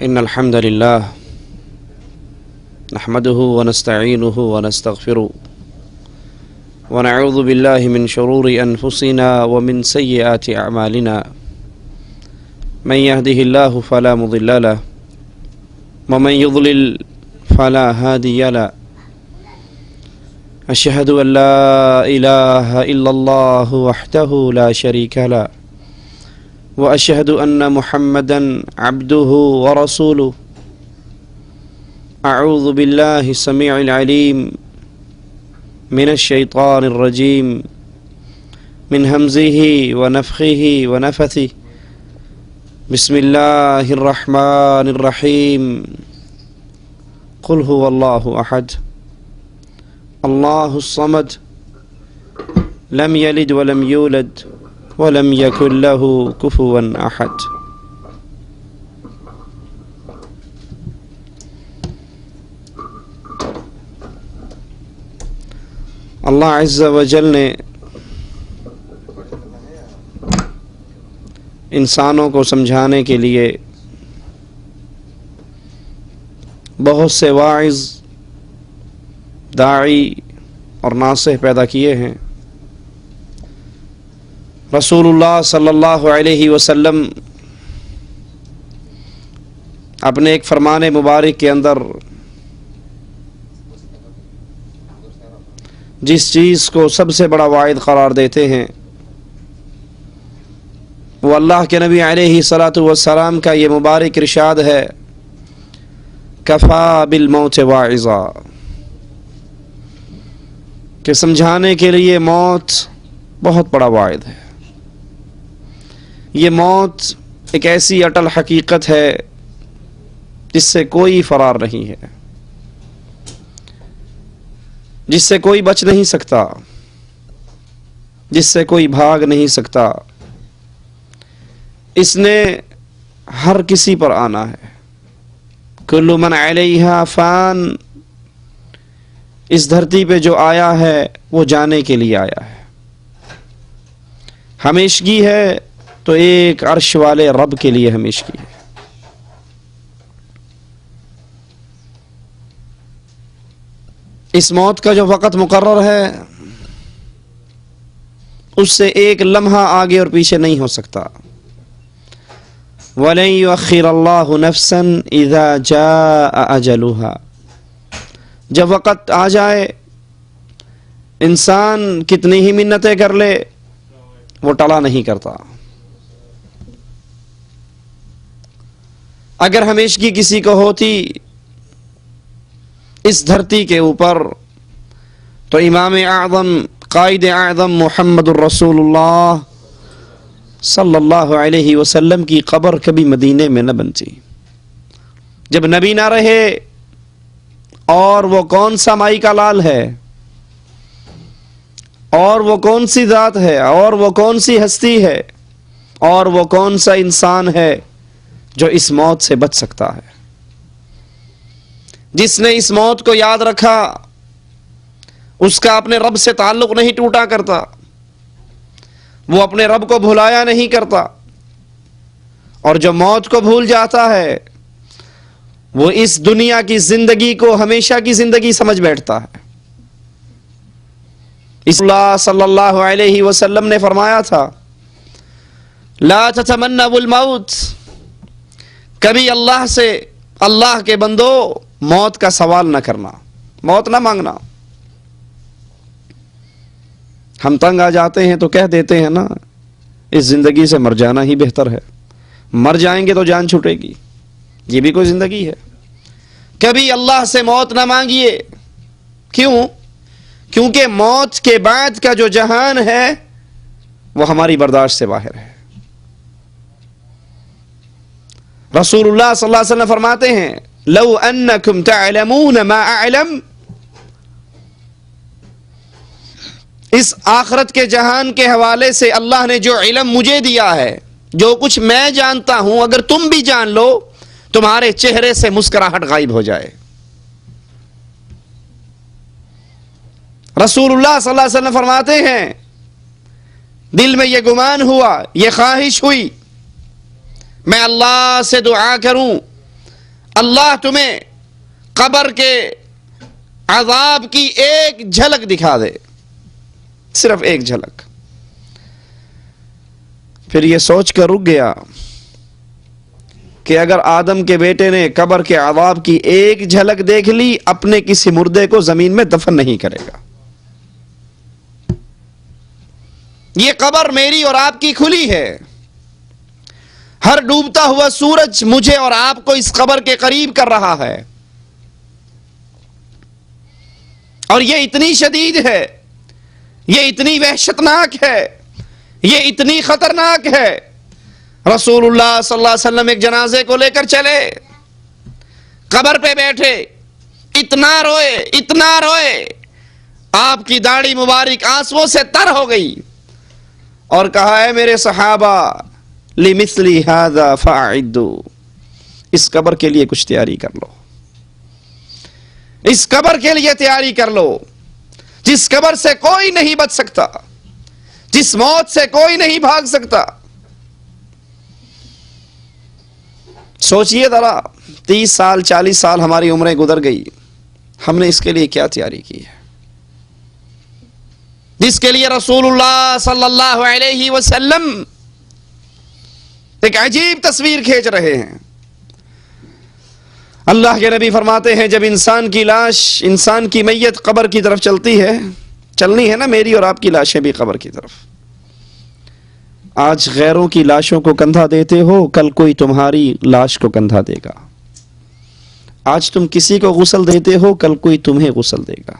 إن الحمد لله نحمده ونستعينه ونستغفره ونعوذ بالله من شرور أنفسنا ومن سيئات أعمالنا من يهده الله فلا مضل له ومن يضلل فلا هادي له أشهد أن لا إله إلا الله وحده لا شريك له وأشهد أن محمدا عبده ورسوله أعوذ بالله السميع العليم من الشيطان الرجيم من همزه ونفخه ونفثه بسم الله الرحمن الرحيم قل هو الله أحد الله الصمد لم يلد ولم يولد ولم يكن له كفوا أحد اللہ عز و جل نے انسانوں کو سمجھانے کے لیے بہت سے واعظ، داعی اور ناصح پیدا کیے ہیں۔ رسول اللہ صلی اللہ علیہ وسلم اپنے ایک فرمان مبارک کے اندر جس چیز کو سب سے بڑا واعظ قرار دیتے ہیں وہ اللہ کے نبی علیہ الصلاۃ والسلام کا یہ مبارک ارشاد ہے، کفا بالموت واعظا، کہ سمجھانے کے لیے موت بہت بڑا واعظ ہے۔ یہ موت ایک ایسی اٹل حقیقت ہے جس سے کوئی فرار نہیں ہے، جس سے کوئی بچ نہیں سکتا، جس سے کوئی بھاگ نہیں سکتا۔ اس نے ہر کسی پر آنا ہے۔ کل من علیہا فان، اس دھرتی پہ جو آیا ہے وہ جانے کے لیے آیا ہے۔ ہمیشگی ہے تو ایک عرش والے رب کے لیے ہمیشگی ہے۔ اس موت کا جو وقت مقرر ہے اس سے ایک لمحہ آگے اور پیچھے نہیں ہو سکتا۔ وَلَن يُؤَخِّرَ اللَّهُ نَفْسًا إِذَا جَاءَ أَجَلُهَا، جب وقت آ جائے انسان کتنی ہی منتیں کر لے وہ ٹلا نہیں کرتا۔ اگر ہمیشگی کسی کو ہوتی اس دھرتی کے اوپر تو امام اعظم قائد اعظم محمد الرسول اللہ صلی اللہ علیہ وسلم کی قبر کبھی مدینے میں نہ بنتی۔ جب نبی نہ رہے اور وہ کون سا مائی کا لال ہے، اور وہ کون سی ذات ہے، اور وہ کون سی ہستی ہے، اور وہ کون سا انسان ہے جو اس موت سے بچ سکتا ہے؟ جس نے اس موت کو یاد رکھا اس کا اپنے رب سے تعلق نہیں ٹوٹا کرتا، وہ اپنے رب کو بھلایا نہیں کرتا، اور جو موت کو بھول جاتا ہے وہ اس دنیا کی زندگی کو ہمیشہ کی زندگی سمجھ بیٹھتا ہے۔ اس اللہ صلی اللہ علیہ وسلم نے فرمایا تھا، لا تتمنوا الموت، کبھی اللہ سے، اللہ کے بندو، موت کا سوال نہ کرنا، موت نہ مانگنا۔ ہم تنگ آ جاتے ہیں تو کہہ دیتے ہیں نا، اس زندگی سے مر جانا ہی بہتر ہے، مر جائیں گے تو جان چھوٹے گی، یہ بھی کوئی زندگی ہے؟ کبھی اللہ سے موت نہ مانگیے۔ کیوں؟ کیونکہ موت کے بعد کا جو جہان ہے وہ ہماری برداشت سے باہر ہے۔ رسول اللہ صلی اللہ علیہ وسلم فرماتے ہیں، لو انکم تعلمون ما اعلم، اس آخرت کے جہان کے حوالے سے اللہ نے جو علم مجھے دیا ہے، جو کچھ میں جانتا ہوں، اگر تم بھی جان لو تمہارے چہرے سے مسکراہٹ غائب ہو جائے۔ رسول اللہ صلی اللہ علیہ وسلم فرماتے ہیں، دل میں یہ گمان ہوا، یہ خواہش ہوئی، میں اللہ سے دعا کروں اللہ تمہیں قبر کے عذاب کی ایک جھلک دکھا دے، صرف ایک جھلک۔ پھر یہ سوچ کر رک گیا کہ اگر آدم کے بیٹے نے قبر کے عذاب کی ایک جھلک دیکھ لی، اپنے کسی مردے کو زمین میں دفن نہیں کرے گا۔ یہ قبر میری اور آپ کی کھلی ہے، ہر ڈوبتا ہوا سورج مجھے اور آپ کو اس قبر کے قریب کر رہا ہے، اور یہ اتنی شدید ہے، یہ اتنی وحشتناک ہے، یہ اتنی خطرناک ہے۔ رسول اللہ صلی اللہ علیہ وسلم ایک جنازے کو لے کر چلے، قبر پہ بیٹھے، اتنا روئے، آپ کی داڑھی مبارک آنسوؤں سے تر ہو گئی، اور کہا ہے میرے صحابہ لِمِثْلِ هَذَا فَأَعِدُّوا، اس قبر کے لیے کچھ تیاری کر لو، اس قبر کے لیے تیاری کر لو، جس قبر سے کوئی نہیں بچ سکتا، جس موت سے کوئی نہیں بھاگ سکتا۔ سوچئے ذرا، 30 سال 40 سال ہماری عمریں گزر گئی، ہم نے اس کے لیے کیا تیاری کی ہے، جس کے لیے رسول اللہ صلی اللہ علیہ وسلم ایک عجیب تصویر کھینچ رہے ہیں۔ اللہ کے نبی فرماتے ہیں جب انسان کی لاش، انسان کی میت قبر کی طرف چلتی ہے، چلنی ہے نا میری اور آپ کی لاشیں بھی قبر کی طرف۔ آج غیروں کی لاشوں کو کندھا دیتے ہو، کل کوئی تمہاری لاش کو کندھا دے گا۔ آج تم کسی کو غسل دیتے ہو، کل کوئی تمہیں غسل دے گا۔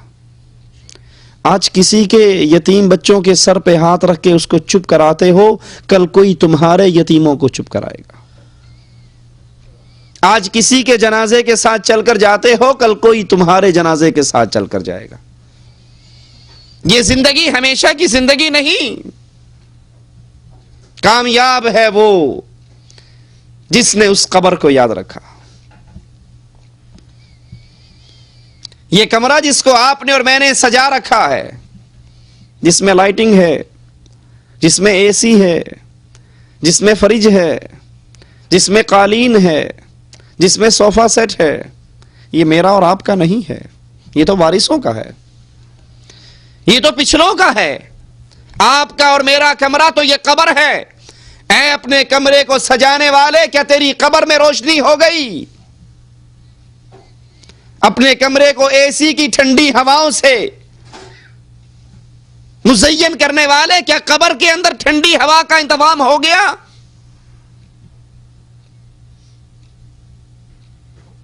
آج کسی کے یتیم بچوں کے سر پہ ہاتھ رکھ کے اس کو چپ کراتے ہو، کل کوئی تمہارے یتیموں کو چپ کرائے گا۔ آج کسی کے جنازے کے ساتھ چل کر جاتے ہو، کل کوئی تمہارے جنازے کے ساتھ چل کر جائے گا۔ یہ زندگی ہمیشہ کی زندگی نہیں۔ کامیاب ہے وہ جس نے اس قبر کو یاد رکھا۔ یہ کمرہ جس کو آپ نے اور میں نے سجا رکھا ہے، جس میں لائٹنگ ہے، جس میں اے سی ہے، جس میں فریج ہے، جس میں قالین ہے، جس میں صوفہ سیٹ ہے، یہ میرا اور آپ کا نہیں ہے، یہ تو وارثوں کا ہے، یہ تو پچھلوں کا ہے۔ آپ کا اور میرا کمرہ تو یہ قبر ہے۔ اے اپنے کمرے کو سجانے والے، کیا تیری قبر میں روشنی ہو گئی؟ اپنے کمرے کو اے سی کی ٹھنڈی ہواؤں سے مزین کرنے والے، کیا قبر کے اندر ٹھنڈی ہوا کا انتظام ہو گیا؟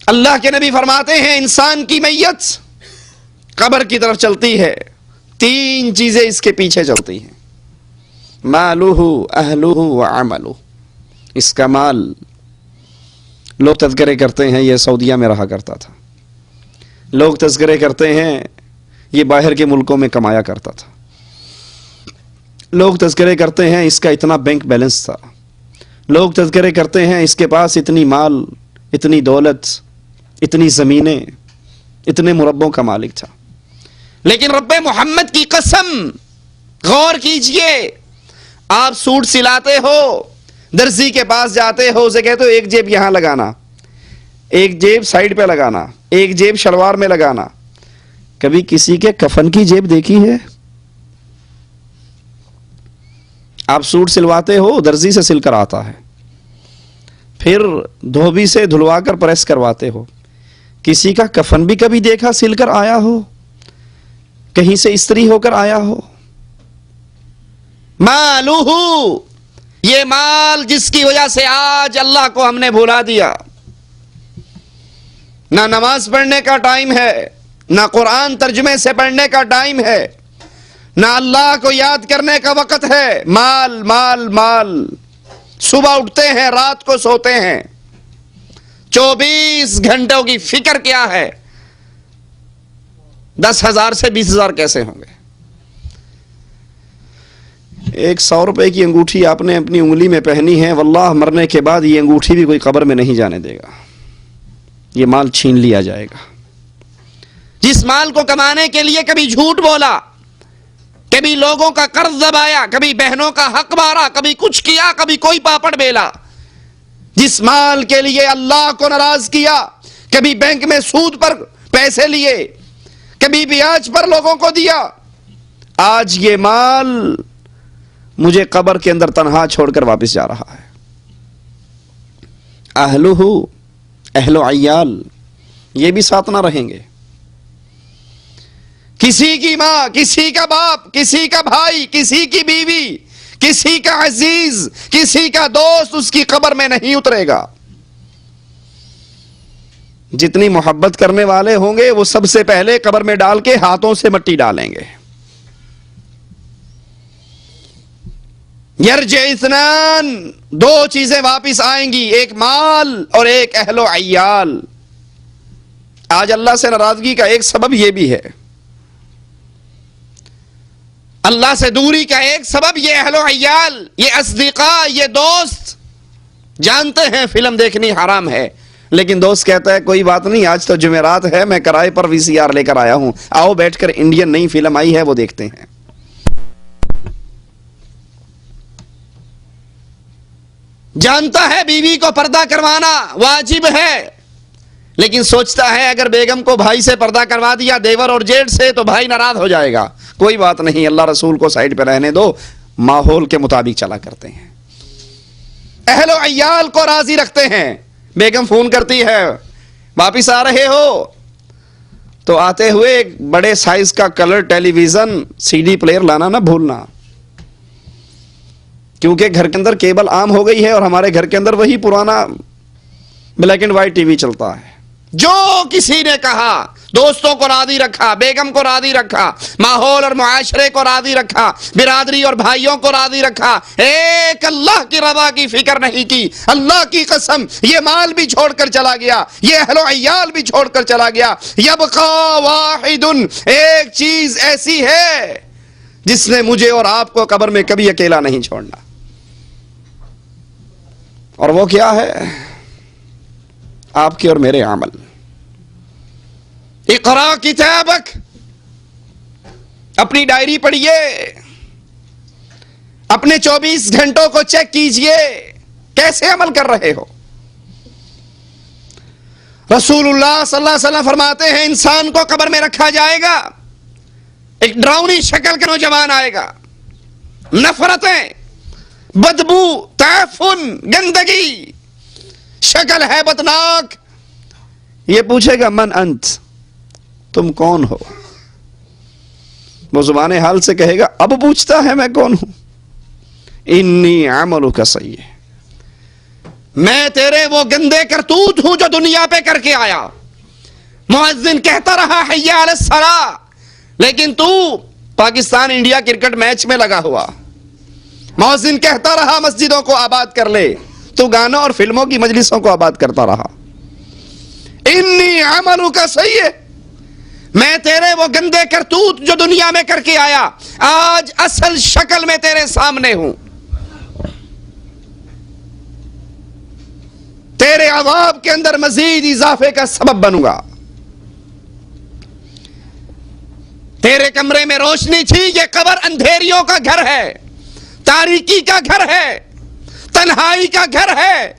اللہ کے نبی فرماتے ہیں انسان کی میت قبر کی طرف چلتی ہے، 3 چیزیں اس کے پیچھے چلتی ہیں، مالہ اہلہ وعملہ۔ اس کا مال، لوگ تذکرے کرتے ہیں یہ سعودیہ میں رہا کرتا تھا، لوگ تذکرے کرتے ہیں یہ باہر کے ملکوں میں کمایا کرتا تھا، لوگ تذکرے کرتے ہیں اس کا اتنا بینک بیلنس تھا، لوگ تذکرے کرتے ہیں اس کے پاس اتنی مال، اتنی دولت، اتنی زمینیں، اتنے مربوں کا مالک تھا۔ لیکن رب محمد کی قسم، غور کیجئے، آپ سوٹ سلاتے ہو، درزی کے پاس جاتے ہو، اسے کہتے ہو ایک جیب یہاں لگانا، ایک جیب سائیڈ پہ لگانا، ایک جیب شلوار میں لگانا۔ کبھی کسی کے کفن کی جیب دیکھی ہے؟ آپ سوٹ سلواتے ہو، درزی سے سل کر آتا ہے، پھر دھوبی سے دھلوا کر پریس کرواتے ہو۔ کسی کا کفن بھی کبھی دیکھا سل کر آیا ہو، کہیں سے استری ہو کر آیا ہو؟ مالہ، یہ مال جس کی وجہ سے آج اللہ کو ہم نے بھلا دیا۔ نہ نماز پڑھنے کا ٹائم ہے، نہ قرآن ترجمے سے پڑھنے کا ٹائم ہے، نہ اللہ کو یاد کرنے کا وقت ہے۔ مال مال مال، صبح اٹھتے ہیں، رات کو سوتے ہیں، 24 گھنٹوں کی فکر کیا ہے؟ 10,000 سے 20,000 کیسے ہوں گے؟ ایک 100 روپے کی انگوٹھی آپ نے اپنی انگلی میں پہنی ہے، واللہ مرنے کے بعد یہ انگوٹھی بھی کوئی قبر میں نہیں جانے دے گا، یہ مال چھین لیا جائے گا۔ جس مال کو کمانے کے لیے کبھی جھوٹ بولا، کبھی لوگوں کا قرض دبایا، کبھی بہنوں کا حق مارا، کبھی کچھ کیا، کبھی کوئی پاپڑ بیلا، جس مال کے لیے اللہ کو ناراض کیا، کبھی بینک میں سود پر پیسے لیے، کبھی بیاج پر لوگوں کو دیا، آج یہ مال مجھے قبر کے اندر تنہا چھوڑ کر واپس جا رہا ہے۔ اہلہ، اہل و عیال، یہ بھی ساتھ نہ رہیں گے۔ کسی کی ماں، کسی کا باپ، کسی کا بھائی، کسی کی بیوی، کسی کا عزیز، کسی کا دوست اس کی قبر میں نہیں اترے گا۔ جتنی محبت کرنے والے ہوں گے وہ سب سے پہلے قبر میں ڈال کے ہاتھوں سے مٹی ڈالیں گے۔ یرجع اثنان، دو چیزیں واپس آئیں گی، ایک مال اور ایک اہل و عیال۔ آج اللہ سے ناراضگی کا ایک سبب یہ بھی ہے، اللہ سے دوری کا ایک سبب یہ اہل و عیال، یہ اصدقاء، یہ دوست۔ جانتے ہیں فلم دیکھنی حرام ہے، لیکن دوست کہتا ہے کوئی بات نہیں، آج تو جمعرات ہے، میں کرائے پر VCR لے کر آیا ہوں، آؤ بیٹھ کر انڈین نئی فلم آئی ہے وہ دیکھتے ہیں۔ جانتا ہے بیوی کو پردہ کروانا واجب ہے، لیکن سوچتا ہے اگر بیگم کو بھائی سے پردہ کروا دیا، دیور اور جیٹھ سے، تو بھائی ناراض ہو جائے گا۔ کوئی بات نہیں، اللہ رسول کو سائیڈ پہ رہنے دو، ماحول کے مطابق چلا کرتے ہیں۔ اہل و عیال کو راضی رکھتے ہیں۔ بیگم فون کرتی ہے واپس آ رہے ہو، تو آتے ہوئے ایک بڑے سائز کا کلر ٹیلی ویژن CD پلیئر لانا نہ بھولنا، کیونکہ گھر کے اندر کیبل عام ہو گئی ہے اور ہمارے گھر کے اندر وہی پرانا black and white T V چلتا ہے۔ جو کسی نے کہا، دوستوں کو راضی رکھا، بیگم کو راضی رکھا، ماحول اور معاشرے کو راضی رکھا، برادری اور بھائیوں کو راضی رکھا، ایک اللہ کی رضا کی فکر نہیں کی۔ اللہ کی قسم، یہ مال بھی چھوڑ کر چلا گیا، یہ اہل و عیال بھی چھوڑ کر چلا گیا۔ یبقى واحد، ایک چیز ایسی ہے جس نے مجھے اور آپ کو قبر میں کبھی اکیلا نہیں چھوڑنا، اور وہ کیا ہے؟ آپ کے اور میرے عمل۔ اقرا کتابک، اپنی ڈائری پڑھیے، اپنے 24 گھنٹوں کو چیک کیجئے، کیسے عمل کر رہے ہو۔ رسول اللہ صلی اللہ علیہ وسلم فرماتے ہیں انسان کو قبر میں رکھا جائے گا، ایک ڈراؤنی شکل کا نوجوان آئے گا، نفرتیں، بدبو، تعفن، گندگی، شکل ہے بدناک۔ یہ پوچھے گا من انت، تم کون ہو؟ وہ زبان حال سے کہے گا، اب پوچھتا ہے میں کون ہوں؟ انی عملک سیئ، میں تیرے وہ گندے کرتوت ہوں جو دنیا پہ کر کے آیا۔ مؤذن کہتا رہا حی علی الصلاۃ، لیکن تو پاکستان انڈیا کرکٹ میچ میں لگا ہوا۔ مؤذن کہتا رہا مسجدوں کو آباد کر لے، تو گانوں اور فلموں کی مجلسوں کو آباد کرتا رہا۔ انی عملک سیئ، میں تیرے وہ گندے کرتوت جو دنیا میں کر کے آیا، آج اصل شکل میں تیرے سامنے ہوں، تیرے عذاب کے اندر مزید اضافے کا سبب بنوں گا۔ تیرے کمرے میں روشنی تھی، یہ قبر اندھیریوں کا گھر ہے، تاریکی کا گھر ہے، تنہائی کا گھر ہے،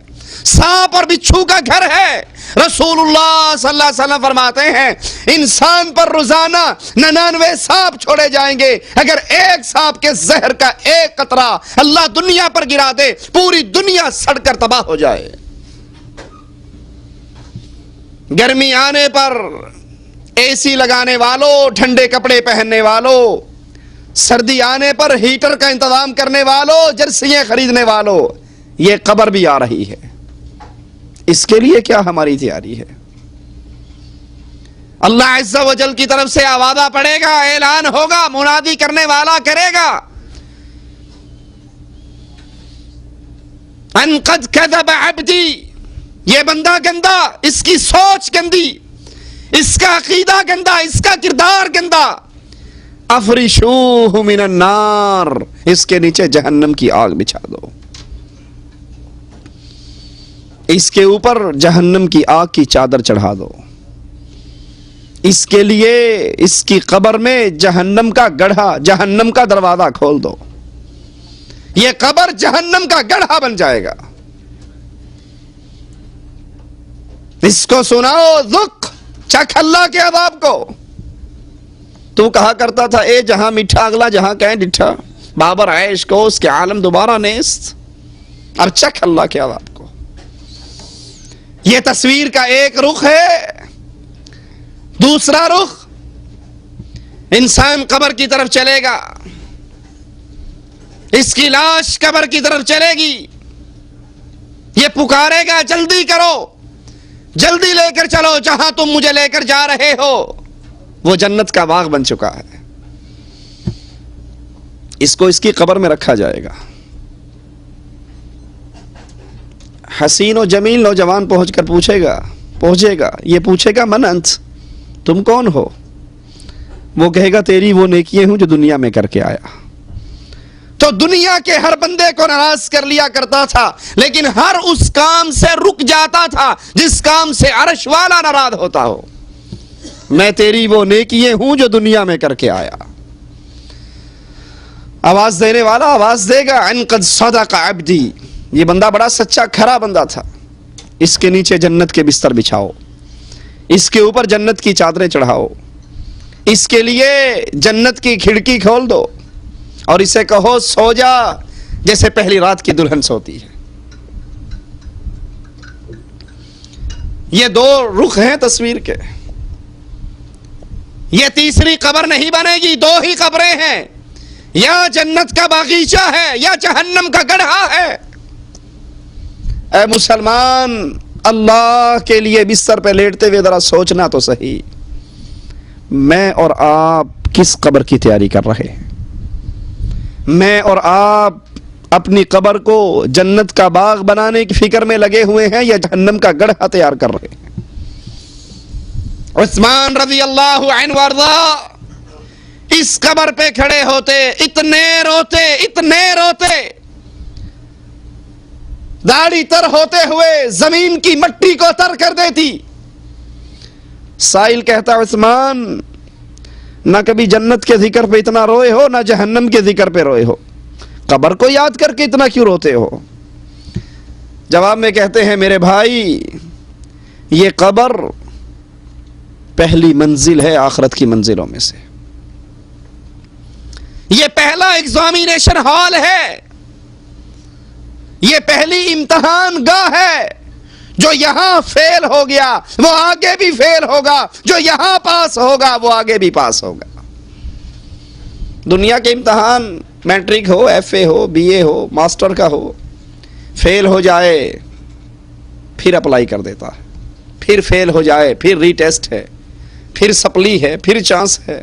سانپ اور بچھو کا گھر ہے۔ رسول اللہ صلی اللہ علیہ وسلم فرماتے ہیں انسان پر روزانہ 99 سانپ چھوڑے جائیں گے، اگر ایک سانپ کے زہر کا ایک قطرہ اللہ دنیا پر گرا دے، پوری دنیا سڑ کر تباہ ہو جائے۔ گرمی آنے پر AC لگانے والوں، ٹھنڈے کپڑے پہننے والوں، سردی آنے پر ہیٹر کا انتظام کرنے والوں، جرسیاں خریدنے والوں، یہ قبر بھی آ رہی ہے۔ اس کے لیے کیا ہماری تیاری ہے؟ اللہ عز و جل کی طرف سے آوازہ پڑے گا، اعلان ہوگا، منادی کرنے والا کرے گا، ان قد کذب عبدی، یہ بندہ گندا، اس کی سوچ گندی، اس کا عقیدہ گندا، اس کا کردار گندا، افرشوہ من النار، اس کے نیچے جہنم کی آگ بچھا دو، اس کے اوپر جہنم کی آگ کی چادر چڑھا دو، اس کے لیے اس کی قبر میں جہنم کا گڑھا، جہنم کا دروازہ کھول دو، یہ قبر جہنم کا گڑھا بن جائے گا۔ اس کو سناؤ، ذق، چکھ اللہ کے عذاب کو۔ تو کہا کرتا تھا اے جہاں میٹھا اگلا جہاں کہیں ڈٹھا، بابر عیش کو اس کے عالم دوبارہ نیست، اب چکھ اللہ کے عذاب کو۔ یہ تصویر کا ایک رخ ہے۔ دوسرا رخ، انسان قبر کی طرف چلے گا، اس کی لاش قبر کی طرف چلے گی، یہ پکارے گا جلدی کرو، جلدی لے کر چلو، جہاں تم مجھے لے کر جا رہے ہو وہ جنت کا باغ بن چکا ہے۔ اس کو اس کی قبر میں رکھا جائے گا۔ حسین و جمیل نوجوان پہنچے گا، یہ پوچھے گا من انت، تم کون ہو؟ وہ کہے گا تیری وہ نیکیاں ہوں جو دنیا میں کر کے آیا۔ تو دنیا کے ہر بندے کو ناراض کر لیا کرتا تھا، لیکن ہر اس کام سے رک جاتا تھا جس کام سے عرش والا ناراض ہوتا ہو۔ میں تیری وہ نیکیاں ہوں جو دنیا میں کر کے آیا۔ آواز دینے والا آواز دے گا ان قد صدق عبدی، یہ بندہ بڑا سچا کھرا بندہ تھا، اس کے نیچے جنت کے بستر بچھاؤ، اس کے اوپر جنت کی چادریں چڑھاؤ، اس کے لیے جنت کی کھڑکی کھول دو اور اسے کہو سو جا جیسے پہلی رات کی دلہن سوتی ہے۔ یہ دو رخ ہیں تصویر کے۔ یہ تیسری قبر نہیں بنے گی، دو ہی قبریں ہیں، یا جنت کا باغیچہ ہے یا جہنم کا گڑھا ہے۔ اے مسلمان، اللہ کے لیے بستر پہ لیٹتے ہوئے ذرا سوچنا تو صحیح، میں اور آپ کس قبر کی تیاری کر رہے ہیں؟ میں اور آپ اپنی قبر کو جنت کا باغ بنانے کی فکر میں لگے ہوئے ہیں یا جہنم کا گڑھا تیار کر رہے ہیں؟ عثمان رضی اللہ عنہ وارضا اس قبر پہ کھڑے ہوتے، اتنے روتے، داڑھی تر ہوتے ہوئے زمین کی مٹی کو تر کر دیتی۔ سائل کہتا عثمان، نہ کبھی جنت کے ذکر پہ اتنا روئے ہو نہ جہنم کے ذکر پہ روئے ہو، قبر کو یاد کر کے اتنا کیوں روتے ہو؟ جواب میں کہتے ہیں میرے بھائی، یہ قبر پہلی منزل ہے آخرت کی منزلوں میں سے، یہ پہلا ایگزامینیشن ہال ہے، یہ پہلی امتحان گاہ ہے۔ جو یہاں فیل ہو گیا وہ آگے بھی فیل ہوگا، جو یہاں پاس ہوگا وہ آگے بھی پاس ہوگا۔ دنیا کے امتحان میٹرک ہو، ایف اے ہو، بی اے ہو، ماسٹر کا ہو، فیل ہو جائے پھر اپلائی کر دیتا ہے، پھر فیل ہو جائے پھر ری ٹیسٹ ہے، پھر سپلی ہے، پھر چانس ہے۔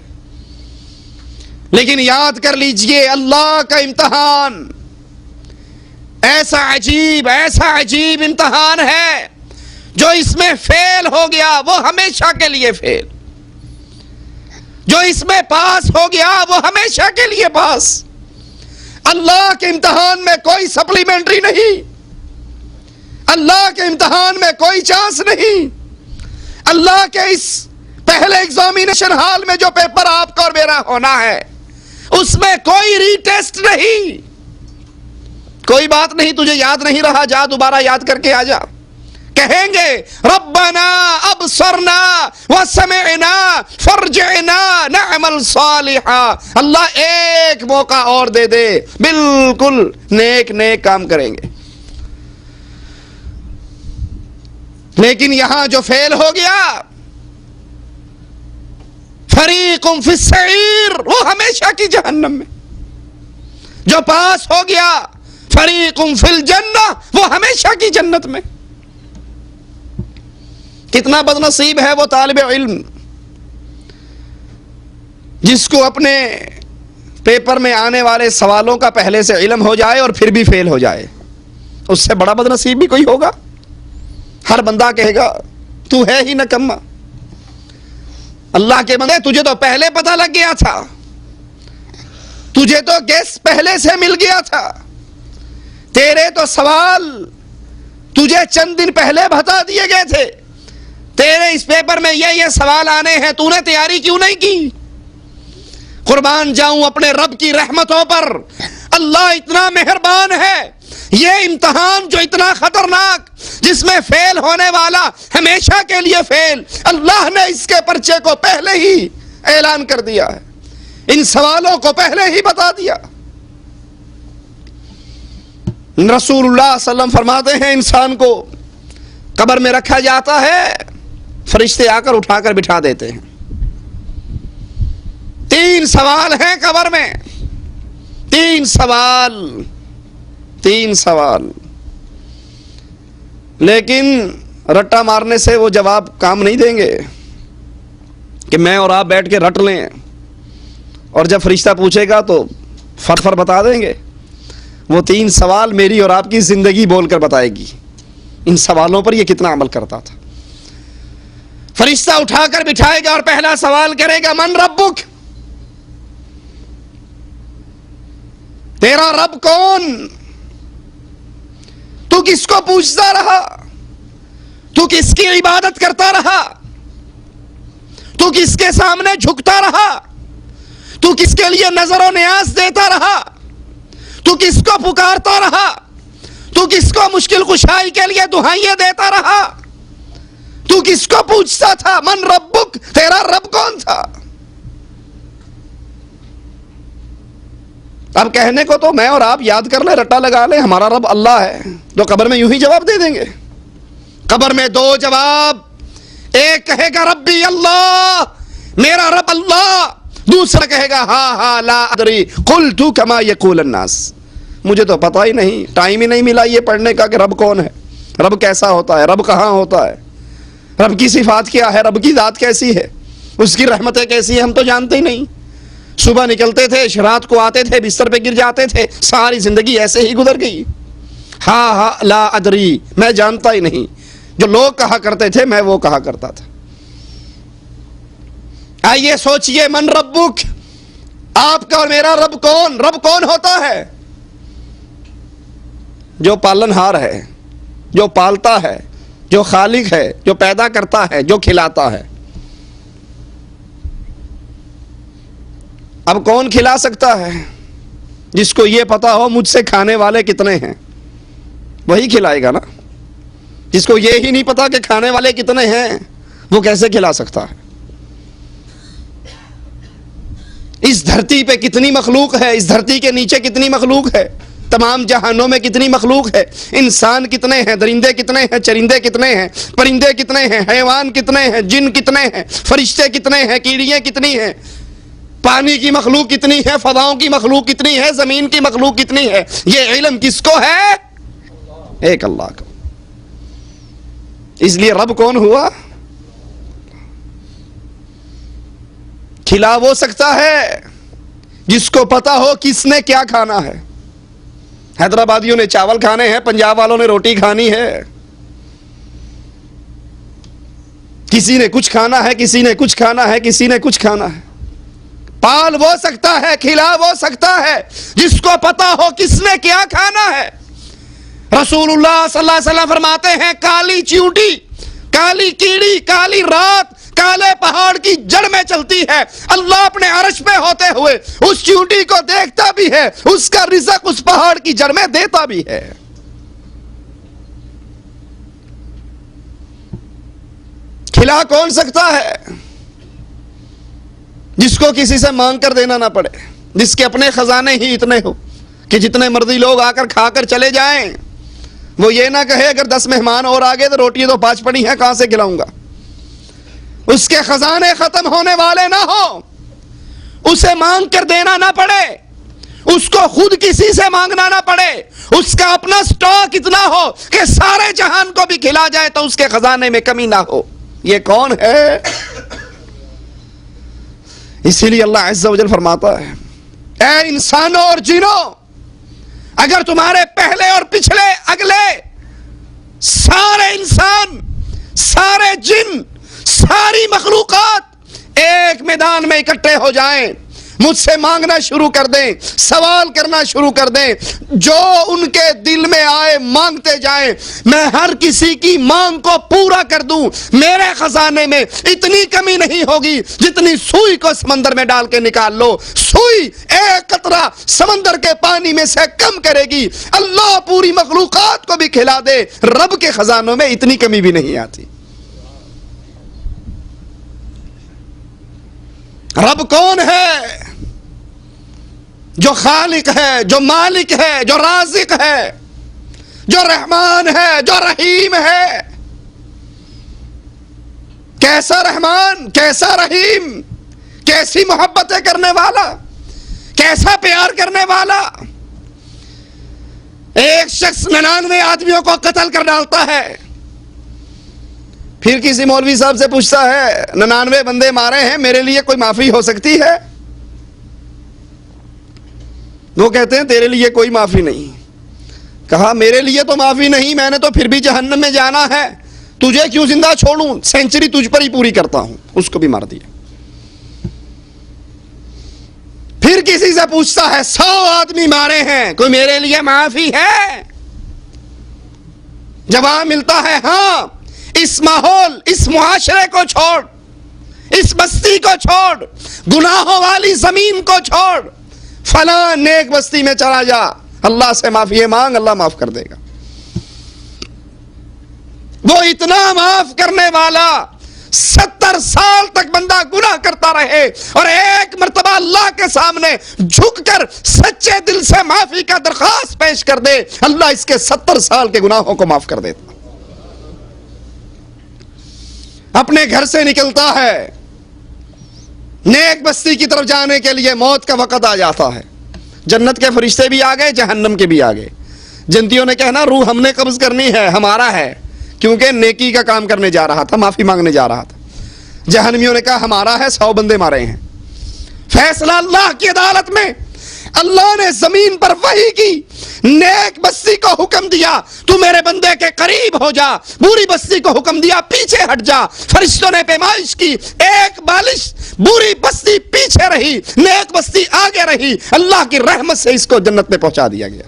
لیکن یاد کر لیجئے اللہ کا امتحان ایسا عجیب امتحان ہے، جو اس میں فیل ہو گیا وہ ہمیشہ کے لیے فیل، جو اس میں پاس ہو گیا وہ ہمیشہ کے لیے پاس۔ اللہ کے امتحان میں کوئی سپلیمنٹری نہیں، اللہ کے امتحان میں کوئی چانس نہیں۔ اللہ کے اس پہلے ایگزامینیشن ہال میں جو پیپر آپ کو اور میرا ہونا ہے، اس میں کوئی ری ٹیسٹ نہیں، کوئی بات نہیں تجھے یاد نہیں رہا، جا دوبارہ یاد کر کے آ جا۔ کہیں گے ربنا ابصرنا وسمعنا فرجعنا نعمل صالحا، اللہ ایک موقع اور دے دے، بالکل نیک کام کریں گے۔ لیکن یہاں جو فیل ہو گیا، فریق فی السعیر، وہ ہمیشہ کی جہنم میں، جو پاس ہو گیا فریق فی الجنہ، وہ ہمیشہ کی جنت میں۔ کتنا بد نصیب ہے وہ طالب علم جس کو اپنے پیپر میں آنے والے سوالوں کا پہلے سے علم ہو جائے اور پھر بھی فیل ہو جائے۔ اس سے بڑا بد نصیب بھی کوئی ہوگا؟ ہر بندہ کہے گا تو ہے ہی نکما۔ اللہ کے بندے، تجھے تو پہلے پتہ لگ گیا تھا، تجھے تو گیس پہلے سے مل گیا تھا، تیرے تو سوال تجھے چند دن پہلے بتا دیے گئے تھے، تیرے اس پیپر میں یہ سوال آنے ہیں، تو نے تیاری کیوں نہیں کی؟ قربان جاؤں اپنے رب کی رحمتوں پر، اللہ اتنا مہربان ہے یہ امتحان جو اتنا خطرناک، جس میں فیل ہونے والا ہمیشہ کے لیے فیل، اللہ نے اس کے پرچے کو پہلے ہی اعلان کر دیا ہے، ان سوالوں کو پہلے ہی بتا دیا۔ رسول اللہ صلی اللہ علیہ وسلم فرماتے ہیں انسان کو قبر میں رکھا جاتا ہے، فرشتے آ کر اٹھا کر بٹھا دیتے ہیں۔ 3 سوال ہیں قبر میں، 3 سوال، لیکن رٹا مارنے سے وہ جواب کام نہیں دیں گے کہ میں اور آپ بیٹھ کے رٹ لیں، اور جب فرشتہ پوچھے گا تو فر بتا دیں گے۔ وہ 3 سوال میری اور آپ کی زندگی بول کر بتائے گی، ان سوالوں پر یہ کتنا عمل کرتا تھا۔ فرشتہ اٹھا کر بٹھائے گا اور پہلا سوال کرے گا، من ربک، تیرا رب کون؟ تو کس کو پوچھتا رہا؟ تو کس کی عبادت کرتا رہا؟ تو کس کے سامنے جھکتا رہا؟ تو کس کے لیے نظر و نیاز دیتا رہا؟ تو کس کو پکارتا رہا؟ تو کس کو مشکل کشائی کے لیے دہائیاں دیتا رہا؟ تو کس کو پوچھتا تھا؟ من ربک، تیرا رب کون تھا؟ اب کہنے کو تو میں اور آپ یاد کر لیں، رٹا لگا لیں، ہمارا رب اللہ ہے، تو قبر میں یوں ہی جواب دے دیں گے۔ قبر میں 2 جواب، ایک کہے گا ربی اللہ، میرا رب اللہ، دوسرا کہے گا ہاں لا ادری قلت کما یقول الناس، مجھے تو پتہ ہی نہیں، ٹائم ہی نہیں ملا یہ پڑھنے کا کہ رب کون ہے، رب کیسا ہوتا ہے، رب کہاں ہوتا ہے، رب کی صفات کیا ہے، رب کی ذات کیسی ہے، اس کی رحمتیں کیسی ہیں، ہم تو جانتے ہی نہیں۔ صبح نکلتے تھے، رات کو آتے تھے، بستر پہ گر جاتے تھے، ساری زندگی ایسے ہی گزر گئی۔ ہاں لا ادری، میں جانتا ہی نہیں، جو لوگ کہا کرتے تھے میں وہ کہا کرتا تھا۔ آئیے سوچئے، من ربک، آپ کا اور میرا رب کون؟ رب کون ہوتا ہے؟ جو پالنہار ہے، جو پالتا ہے، جو خالق ہے، جو پیدا کرتا ہے، جو کھلاتا ہے۔ اب کون کھلا سکتا ہے؟ جس کو یہ پتا ہو مجھ سے کھانے والے کتنے ہیں، وہی کھلائے گا نا۔ جس کو یہ ہی نہیں پتا کہ کھانے والے کتنے ہیں، وہ کیسے کھلا سکتا ہے؟ اس دھرتی پہ کتنی مخلوق ہے، اس دھرتی کے نیچے کتنی مخلوق ہے، تمام جہانوں میں کتنی مخلوق ہے، انسان کتنے ہیں، درندے کتنے ہیں، چرندے کتنے ہیں، پرندے کتنے ہیں، حیوان کتنے ہیں، جن کتنے ہیں، فرشتے کتنے ہیں، کیڑیاں کتنی ہیں، پانی کی مخلوق کتنی ہے، فضاؤں کی مخلوق کتنی ہے، زمین کی مخلوق کتنی ہے، یہ علم کس کو ہے؟ ایک اللہ کو۔ اس لیے رب کون ہوا؟ کھلا وہ سکتا ہے جس کو پتا ہو کس نے کیا کھانا ہے۔ حیدرآبادیوں نے چاول کھانے ہیں، پنجاب والوں نے روٹی کھانی ہے، کسی نے کچھ کھانا ہے، کسی نے کچھ کھانا ہے، کسی نے کچھ کھانا ہے۔ پال وہ سکتا ہے، کھلا وہ سکتا ہے جس کو پتا ہو کس نے کیا کھانا ہے۔ رسول اللہ صلی اللہ علیہ وسلم فرماتے ہیں، کالی چیونٹی، کالی کیڑی، کالی رات کالے پہاڑ کی جڑ میں چلتی ہے، اللہ اپنے عرش پہ ہوتے ہوئے اس چیونٹی کو دیکھتا بھی ہے، اس کا رزق اس پہاڑ کی جڑ میں دیتا بھی ہے۔ کھلا کون سکتا ہے؟ جس کو کسی سے مانگ کر دینا نہ پڑے، جس کے اپنے خزانے ہی اتنے ہو کہ جتنے مرضی لوگ آ کر کھا کر چلے جائیں، وہ یہ نہ کہے اگر 10 مہمان اور آگے تو روٹی تو 5 پڑی ہیں، کہاں سے کھلاؤں گا۔ اس کے خزانے ختم ہونے والے نہ ہو، اسے مانگ کر دینا نہ پڑے، اس کو خود کسی سے مانگنا نہ پڑے، اس کا اپنا سٹاک اتنا ہو کہ سارے جہان کو بھی کھلا جائے تو اس کے خزانے میں کمی نہ ہو۔ یہ کون ہے؟ اسی لیے اللہ عز و جل فرماتا ہے، اے انسانوں اور جنوں، اگر تمہارے پہلے اور پچھلے اگلے سارے انسان، سارے جن، ساری مخلوقات ایک میدان میں اکٹھے ہو جائیں، مجھ سے مانگنا شروع کر دیں، سوال کرنا شروع کر دیں، جو ان کے دل میں آئے مانگتے جائیں، میں ہر کسی کی مانگ کو پورا کر دوں۔ میرے خزانے میں اتنی کمی نہیں ہوگی جتنی سوئی کو سمندر میں ڈال کے نکال لو، سوئی ایک قطرہ سمندر کے پانی میں سے کم کرے گی۔ اللہ پوری مخلوقات کو بھی کھلا دے، رب کے خزانوں میں اتنی کمی بھی نہیں آتی۔ رب کون ہے؟ جو خالق ہے، جو مالک ہے، جو رازق ہے، جو رحمان ہے، جو رحیم ہے۔ کیسا رحمان، کیسا رحیم، کیسی محبتیں کرنے والا، کیسا پیار کرنے والا۔ ایک شخص 99 آدمیوں کو قتل کر ڈالتا ہے، پھر کسی مولوی صاحب سے پوچھتا ہے 99 بندے مارے ہیں، میرے لیے کوئی معافی ہو سکتی ہے؟ وہ کہتے ہیں تیرے لیے کوئی معافی نہیں۔ کہا میرے لیے تو معافی نہیں، میں نے تو پھر بھی جہنم میں جانا ہے، تجھے کیوں زندہ چھوڑوں؟ سینچری تجھ پر ہی پوری کرتا ہوں۔ اس کو بھی مار دیا۔ پھر کسی سے پوچھتا ہے 100 آدمی مارے ہیں، کوئی میرے لیے معافی ہے؟ جواب ملتا ہے ہاں، اس ماحول، اس معاشرے کو چھوڑ، اس بستی کو چھوڑ، گناہوں والی زمین کو چھوڑ، فلاں نیک بستی میں چلا جا، اللہ سے معافی مانگ، اللہ معاف کر دے گا۔ وہ اتنا معاف کرنے والا، 70 سال تک بندہ گناہ کرتا رہے اور ایک مرتبہ اللہ کے سامنے جھک کر سچے دل سے معافی کا درخواست پیش کر دے، اللہ اس کے 70 سال کے گناہوں کو معاف کر دیتا۔ اپنے گھر سے نکلتا ہے، نیک بستی کی طرف جانے کے لیے موت کا وقت آ جاتا ہے، جنت کے فرشتے بھی آ گئے، جہنم کے بھی آ گئے۔ جنتیوں نے کہنا روح ہم نے قبض کرنی ہے، ہمارا ہے، کیونکہ نیکی کا کام کرنے جا رہا تھا، معافی مانگنے جا رہا تھا۔ جہنمیوں نے کہا ہمارا ہے، 100 بندے مارے ہیں۔ فیصلہ اللہ کی عدالت میں، اللہ نے زمین پر وحی کی، نیک بستی کو حکم دیا تو میرے بندے کے قریب ہو جا، بری بستی کو حکم دیا پیچھے ہٹ جا۔ فرشتوں نے پیمائش کی، ایک بالش بری بستی پیچھے رہی، نیک بستی آگے رہی، اللہ کی رحمت سے اس کو جنت میں پہنچا دیا گیا۔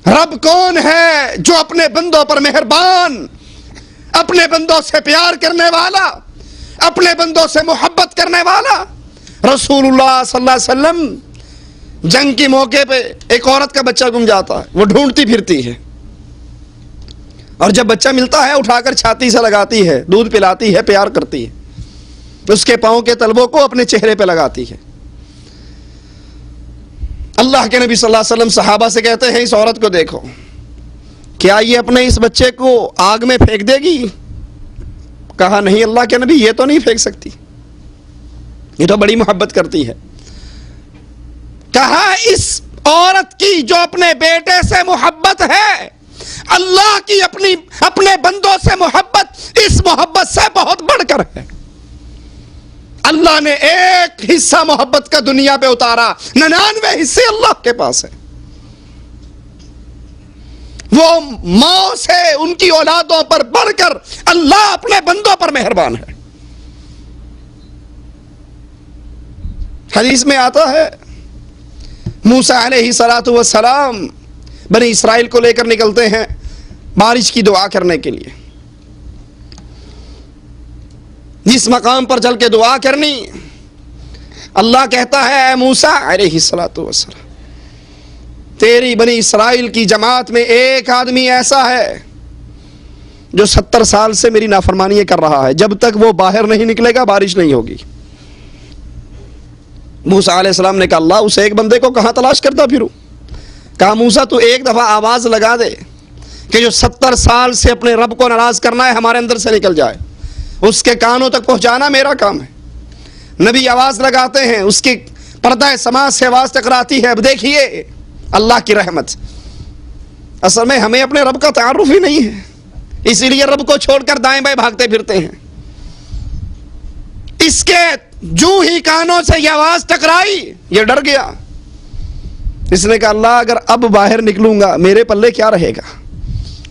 رب کون ہے؟ جو اپنے بندوں پر مہربان، اپنے بندوں سے پیار کرنے والا، اپنے بندوں سے محبت کرنے والا۔ رسول اللہ صلی اللہ علیہ وسلم جنگ کے موقع پہ ایک عورت کا بچہ گم جاتا ہے، وہ ڈھونڈتی پھرتی ہے، اور جب بچہ ملتا ہے اٹھا کر چھاتی سے لگاتی ہے، دودھ پلاتی ہے، پیار کرتی ہے، اس کے پاؤں کے تلووں کو اپنے چہرے پہ لگاتی ہے۔ اللہ کے نبی صلی اللہ علیہ وسلم صحابہ سے کہتے ہیں اس عورت کو دیکھو، کیا یہ اپنے اس بچے کو آگ میں پھینک دے گی؟ کہا نہیں اللہ کے نبی، یہ تو نہیں پھینک سکتی، یہ تو بڑی محبت کرتی ہے۔ کہا اس عورت کی جو اپنے بیٹے سے محبت ہے، اللہ کی اپنے بندوں سے محبت اس محبت سے بہت بڑھ کر ہے۔ اللہ نے ایک حصہ محبت کا دنیا پہ اتارا، 99 حصے اللہ کے پاس ہے۔ وہ ماں سے ان کی اولادوں پر بڑھ کر اللہ اپنے بندوں پر مہربان ہے۔ حدیث میں آتا ہے موسیٰ علیہ السلام بنی اسرائیل کو لے کر نکلتے ہیں بارش کی دعا کرنے کے لیے۔ جس مقام پر چل کے دعا کرنی، اللہ کہتا ہے اے موسیٰ علیہ السلام، تیری بنی اسرائیل کی جماعت میں ایک آدمی ایسا ہے جو 70 سال سے میری نافرمانی کر رہا ہے، جب تک وہ باہر نہیں نکلے گا بارش نہیں ہوگی۔ موسیٰ علیہ السلام نے کہا اللہ اس ایک بندے کو کہاں تلاش کرتا پھروں؟ کہا موسیٰ تو ایک دفعہ آواز لگا دے کہ جو 70 سال سے اپنے رب کو ناراض کرنا ہے ہمارے اندر سے نکل جائے، اس کے کانوں تک پہنچانا میرا کام ہے۔ نبی آواز لگاتے ہیں، اس کی پردہ سماع سے آواز ٹکراتی ہے۔ اب دیکھیے اللہ کی رحمت، اصل میں ہمیں اپنے رب کا تعارف ہی نہیں ہے، اسی لیے رب کو چھوڑ کر دائیں بائیں بھاگتے پھرتے ہیں۔ اس کے جو ہی کانوں سے یہ آواز ٹکرائی، یہ ڈر گیا، اس نے کہا اللہ اگر اب باہر نکلوں گا میرے پلے کیا رہے گا؟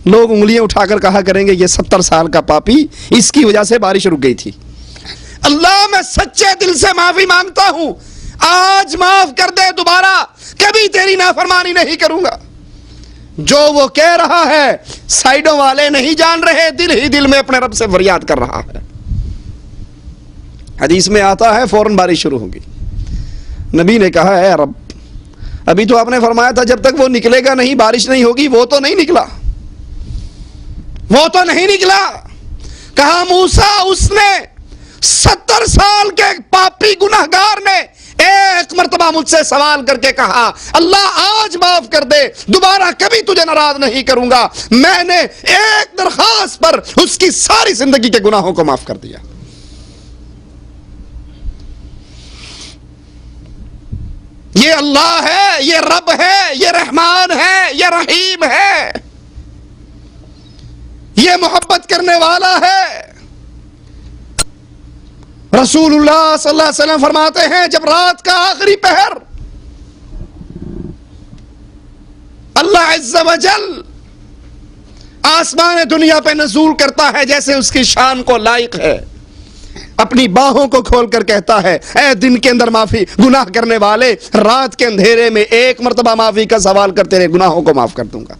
لوگ انگلیاں اٹھا کر کہا کریں گے یہ 70 سال کا پاپی، اس کی وجہ سے بارش رک گئی تھی۔ اللہ میں سچے دل سے معافی مانگتا ہوں، آج معاف کر دے، دوبارہ کبھی تیری نافرمانی نہیں کروں گا۔ جو وہ کہہ رہا ہے سائیڈوں والے نہیں جان رہے، دل ہی دل میں اپنے رب سے فریاد کر رہا ہے۔ حدیث میں آتا ہے فوراً بارش شروع ہوگی۔ نبی نے کہا اے رب، ابھی تو آپ نے فرمایا تھا جب تک وہ نکلے گا نہیں بارش نہیں ہوگی، وہ تو نہیں نکلا، وہ تو نہیں نکلا۔ کہا موسیٰ، اس نے 70 سال کے پاپی گناہگار نے ایک مرتبہ مجھ سے سوال کر کے کہا اللہ آج معاف کر دے، دوبارہ کبھی تجھے ناراض نہیں کروں گا۔ میں نے ایک درخواست پر اس کی ساری زندگی کے گناہوں کو معاف کر دیا۔ یہ اللہ ہے، یہ رب ہے، یہ رحمان ہے، یہ رحیم ہے، یہ محبت کرنے والا ہے۔ رسول اللہ صلی اللہ علیہ وسلم فرماتے ہیں جب رات کا آخری پہر اللہ عز و جل آسمان دنیا پہ نزول کرتا ہے جیسے اس کی شان کو لائق ہے، اپنی باہوں کو کھول کر کہتا ہے اے دن کے اندر معافی گناہ کرنے والے، رات کے اندھیرے میں ایک مرتبہ معافی کا سوال کر تیرے گناہوں کو معاف کر دوں گا۔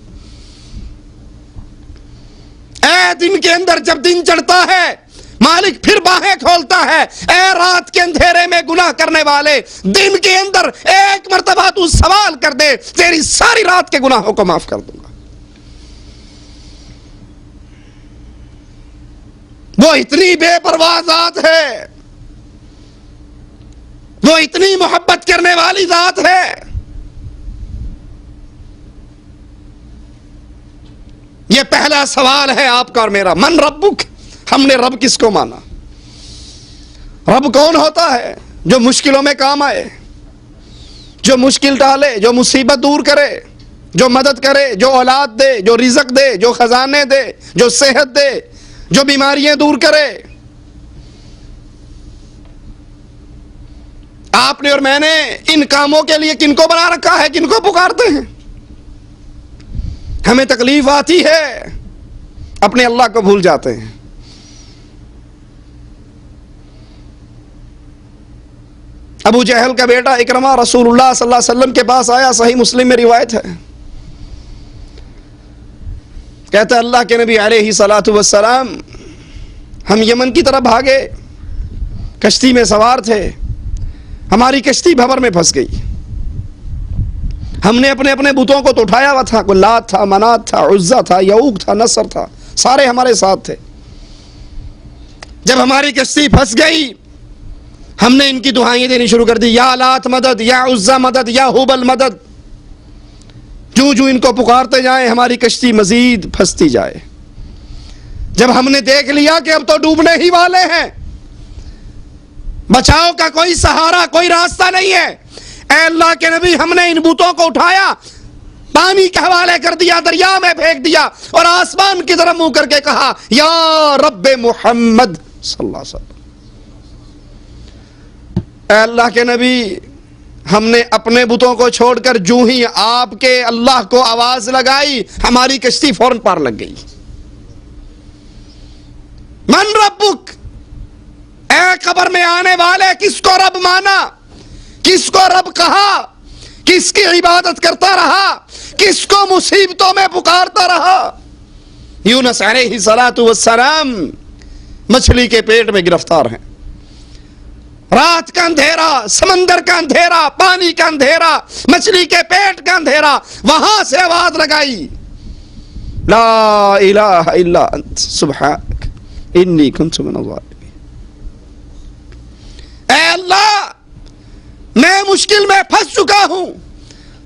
اے دن کے اندر جب دن چڑھتا ہے مالک پھر باہیں کھولتا ہے، اے رات کے اندھیرے میں گناہ کرنے والے، دن کے اندر ایک مرتبہ تو سوال کر دے، تیری ساری رات کے گناہوں کو معاف کر دوں گا۔ وہ اتنی بے پرواہ ذات ہے، وہ اتنی محبت کرنے والی ذات ہے۔ یہ پہلا سوال ہے آپ کا اور میرا، من ربک، ہم نے رب کس کو مانا؟ رب کون ہوتا ہے؟ جو مشکلوں میں کام آئے، جو مشکل ٹالے، جو مصیبت دور کرے، جو مدد کرے، جو اولاد دے، جو رزق دے، جو خزانے دے، جو صحت دے، جو بیماریاں دور کرے۔ آپ نے اور میں نے ان کاموں کے لیے کن کو بنا رکھا ہے، کن کو پکارتے ہیں؟ ہمیں تکلیف آتی ہے اپنے اللہ کو بھول جاتے ہیں۔ ابو جہل کا بیٹا اکرمہ رسول اللہ صلی اللہ علیہ وسلم کے پاس آیا، صحیح مسلم میں روایت ہے، کہتا ہے اللہ کے نبی علیہ الصلوۃ والسلام ہم یمن کی طرف بھاگے، کشتی میں سوار تھے، ہماری کشتی بھنور میں پھنس گئی۔ ہم نے اپنے اپنے بتوں کو تو اٹھایا ہوا تھا، کوئی لات تھا، منات تھا، عزا تھا، یعوق تھا، نصر تھا، سارے ہمارے ساتھ تھے۔ جب ہماری کشتی پھنس گئی ہم نے ان کی دعائیں دینی شروع کر دی، یا لات مدد، یا عزا مدد، یا ہبل مدد۔ جو جو ان کو پکارتے جائیں ہماری کشتی مزید پھنستی جائے۔ جب ہم نے دیکھ لیا کہ اب تو ڈوبنے ہی والے ہیں، بچاؤ کا کوئی سہارا، کوئی راستہ نہیں ہے، اے اللہ کے نبی ہم نے ان بتوں کو اٹھایا، پانی کے حوالے کر دیا، دریا میں پھینک دیا اور آسمان کی طرف منہ کر کے کہا یا رب محمد صلی اللہ علیہ وسلم، اے اللہ کے نبی ہم نے اپنے بتوں کو چھوڑ کر جو ہی آپ کے اللہ کو آواز لگائی ہماری کشتی فوراً پار لگ گئی۔ من ربک، اے قبر میں آنے والے کس کو رب مانا، کس کو رب کہا، کس کی عبادت کرتا رہا، کس کو مصیبتوں میں پکارتا رہا؟ یونس علیہ السلام مچھلی کے پیٹ میں گرفتار ہیں، رات کا اندھیرا، سمندر کا اندھیرا، پانی کا اندھیرا، مچھلی کے پیٹ کا اندھیرا، وہاں سے آواز لگائی لا الہ الا انت سبحانک انی کنت من الظالمین۔ اے اللہ میں مشکل میں پھنس چکا ہوں،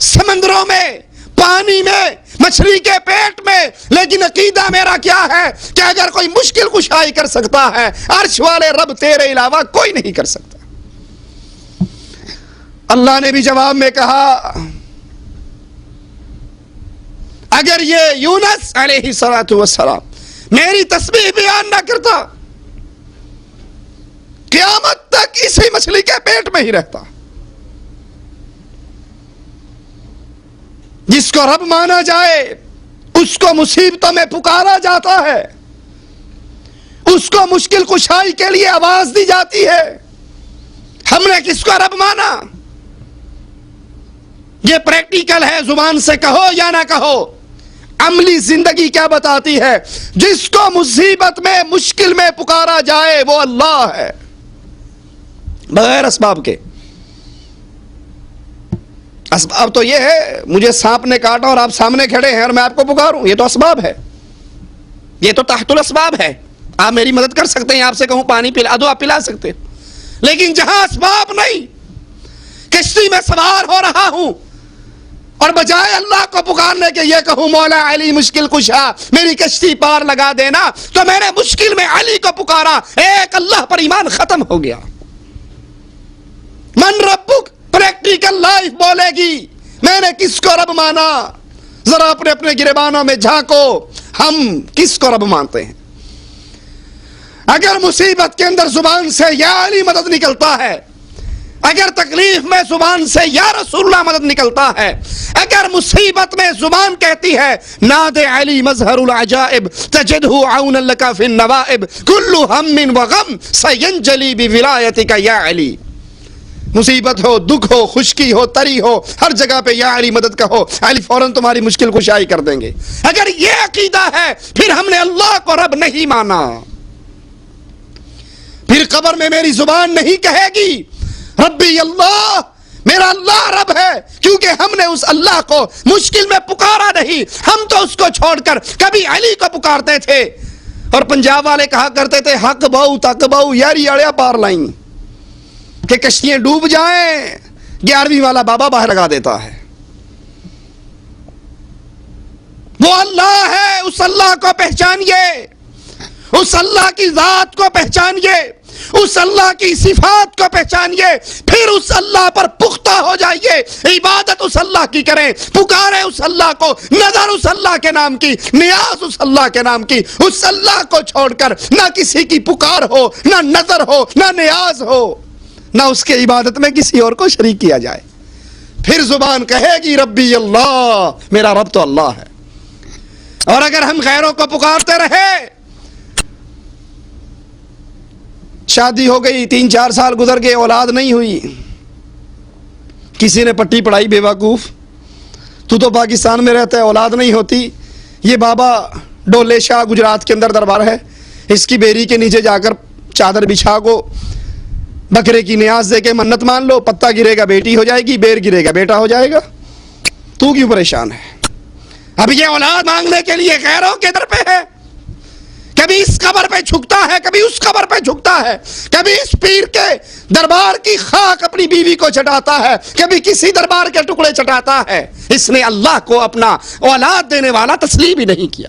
سمندروں میں، پانی میں، مچھلی کے پیٹ میں، لیکن عقیدہ میرا کیا ہے کہ اگر کوئی مشکل کشائی کر سکتا ہے عرش والے رب تیرے علاوہ کوئی نہیں کر سکتا۔ اللہ نے بھی جواب میں کہا اگر یہ یونس علیہ السلام میری تسبیح بیان نہ کرتا قیامت تک اسی مچھلی کے پیٹ میں ہی رہتا۔ جس کو رب مانا جائے اس کو مصیبتوں میں پکارا جاتا ہے، اس کو مشکل کشائی کے لیے آواز دی جاتی ہے. ہم نے کس کو رب مانا؟ یہ پریکٹیکل ہے، زبان سے کہو یا نہ کہو. عملی زندگی کیا بتاتی ہے؟ جس کو مصیبت میں مشکل میں پکارا جائے وہ اللہ ہے، بغیر اسباب کے. اسباب تو یہ ہے مجھے سانپ نے کاٹا اور آپ سامنے کھڑے ہیں اور میں آپ کو پکاروں، یہ تو اسباب ہے، یہ تو تحت الاسباب ہے. آپ میری مدد کر سکتے ہیں، آپ سے کہوں پانی پلا دو، آپ پلا سکتے ہیں. لیکن جہاں اسباب نہیں، کشتی میں سوار ہو رہا ہوں اور بجائے اللہ کو پکارنے کے یہ کہوں مولا علی مشکل کشا میری کشتی پار لگا دینا، تو میں نے مشکل میں علی کو پکارا، ایک اللہ پر ایمان ختم ہو گیا. من ربک پریکٹیکل لائف بولے گی میں نے کس کو رب مانا. ذرا اپنے اپنے گریبانوں میں جھانکو، ہم کس کو رب مانتے ہیں؟ اگر مصیبت کے اندر زبان سے یا علی مدد نکلتا ہے، اگر تکلیف میں زبان سے یا رسول اللہ مدد نکلتا ہے، اگر مصیبت میں زبان کہتی ہے ناد علی مظہر العجائب تجدہ عونا لک فی النوائب کل ہم وغم سینجلی بولایتک یا علی. مصیبت ہو، دکھ ہو، خشکی ہو، تری ہو، ہر جگہ پہ یا علی مدد کہو، علی فوراً تمہاری مشکل کشائی کر دیں گے. اگر یہ عقیدہ ہے پھر ہم نے اللہ کو رب نہیں مانا. پھر قبر میں میری زبان نہیں کہے گی ربی اللہ، میرا اللہ رب ہے، کیونکہ ہم نے اس اللہ کو مشکل میں پکارا نہیں. ہم تو اس کو چھوڑ کر کبھی علی کو پکارتے تھے. اور پنجاب والے کہا کرتے تھے حق باؤ تک باؤ یاری اڑیا پار لائیں، کہ کشتیاں ڈوب جائیں 11ویں والا بابا باہر لگا دیتا ہے. وہ اللہ ہے، اس اللہ کو پہچانیے، اس اللہ کی ذات کو پہچانیے، اس اللہ کی صفات کو پہچانیے، پھر اس اللہ پر پختہ ہو جائیے. عبادت اس اللہ کی کریں، پکاریں اس اللہ کو، نظر اس اللہ کے نام کی، نیاز اس اللہ کے نام کی. اس اللہ کو چھوڑ کر نہ کسی کی پکار ہو، نہ نظر ہو، نہ نیاز ہو، نہ اس کے عبادت میں کسی اور کو شریک کیا جائے. پھر زبان کہے گی ربی اللہ، میرا رب تو اللہ ہے. اور اگر ہم غیروں کو پکارتے رہے، شادی ہو گئی 3-4 سال گزر گئے، اولاد نہیں ہوئی، کسی نے پٹی پڑھائی بے وقوف، تو پاکستان میں رہتا ہے اولاد نہیں ہوتی. یہ بابا ڈولے شاہ گجرات کے اندر دربار ہے، اس کی بیری کے نیچے جا کر چادر بچھا کو بکرے کی نیاز دے کے منت مان لو، پتا گرے گا بیٹی ہو جائے گی، بیر گرے گا بیٹا ہو جائے گا. تو کیوں پریشان ہے؟ اب یہ اولاد مانگنے کے لیے غیروں کے در پہ ہے، کبھی اس قبر پہ جھکتا ہے، کبھی اس قبر پہ جھکتا ہے، کبھی اس پیر کے دربار کی خاک اپنی بیوی کو چٹاتا ہے، کبھی کسی دربار کے ٹکڑے چٹاتا ہے. اس نے اللہ کو اپنا اولاد دینے والا تسلیم ہی نہیں کیا.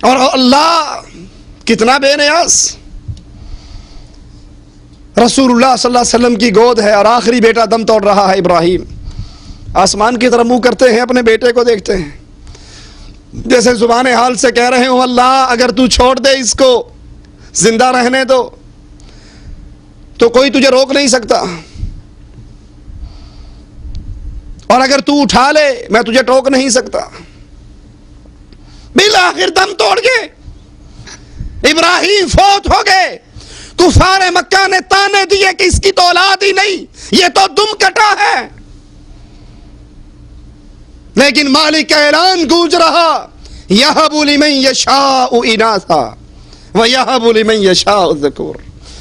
اور اللہ کتنا بے نیاز. رسول اللہ صلی اللہ علیہ وسلم کی گود ہے اور آخری بیٹا دم توڑ رہا ہے ابراہیم. آسمان کی طرف منہ کرتے ہیں، اپنے بیٹے کو دیکھتے ہیں، جیسے زبان حال سے کہہ رہے ہوں اللہ اگر تو چھوڑ دے اس کو زندہ رہنے دو تو کوئی تجھے روک نہیں سکتا، اور اگر تو اٹھا لے میں تجھے ٹوک نہیں سکتا. بالآخر دم توڑ گئے، ابراہیم فوت ہو گئے. کفار مکہ نے تانے دیے کہ اس کی تو اولاد ہی نہیں، یہ تو دم کٹا ہے. لیکن مالک کا اعلان گونج رہا یَهَبُ لِمَن يَشَاءُ إِنَاثًا وَيَهَبُ لِمَن يَشَاءُ الذُّكُورَ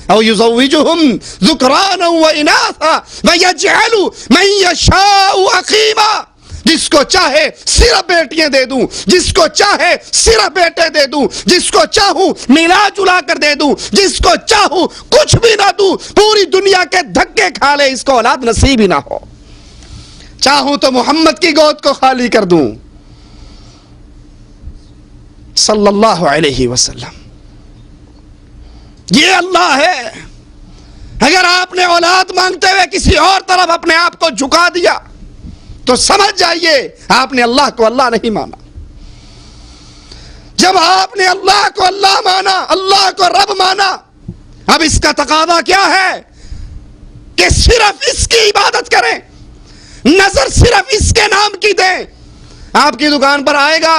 أَوْ يُزَوِّجُهُمْ ذُكْرَانًا وَإِنَاثًا وَيَجْعَلُ مَن يَشَاءُ عَقِيمًا. جس کو چاہے صرف بیٹیاں دے دوں، جس کو چاہے صرف بیٹے دے دوں، جس کو چاہوں ملا جلا کر دے دوں، جس کو چاہوں کچھ بھی نہ دوں، پوری دنیا کے دھکے کھا لے اس کو اولاد نصیب ہی نہ ہو. چاہوں تو محمد کی گود کو خالی کر دوں صلی اللہ علیہ وسلم. یہ اللہ ہے. اگر آپ نے اولاد مانگتے ہوئے کسی اور طرف اپنے آپ کو جھکا دیا تو سمجھ جائیے آپ نے اللہ کو اللہ نہیں مانا. جب آپ نے اللہ کو اللہ مانا، اللہ کو رب مانا، اب اس کا تقاضا کیا ہے کہ صرف اس کی عبادت کریں، نظر صرف اس کے نام کی دیں. آپ کی دکان پر آئے گا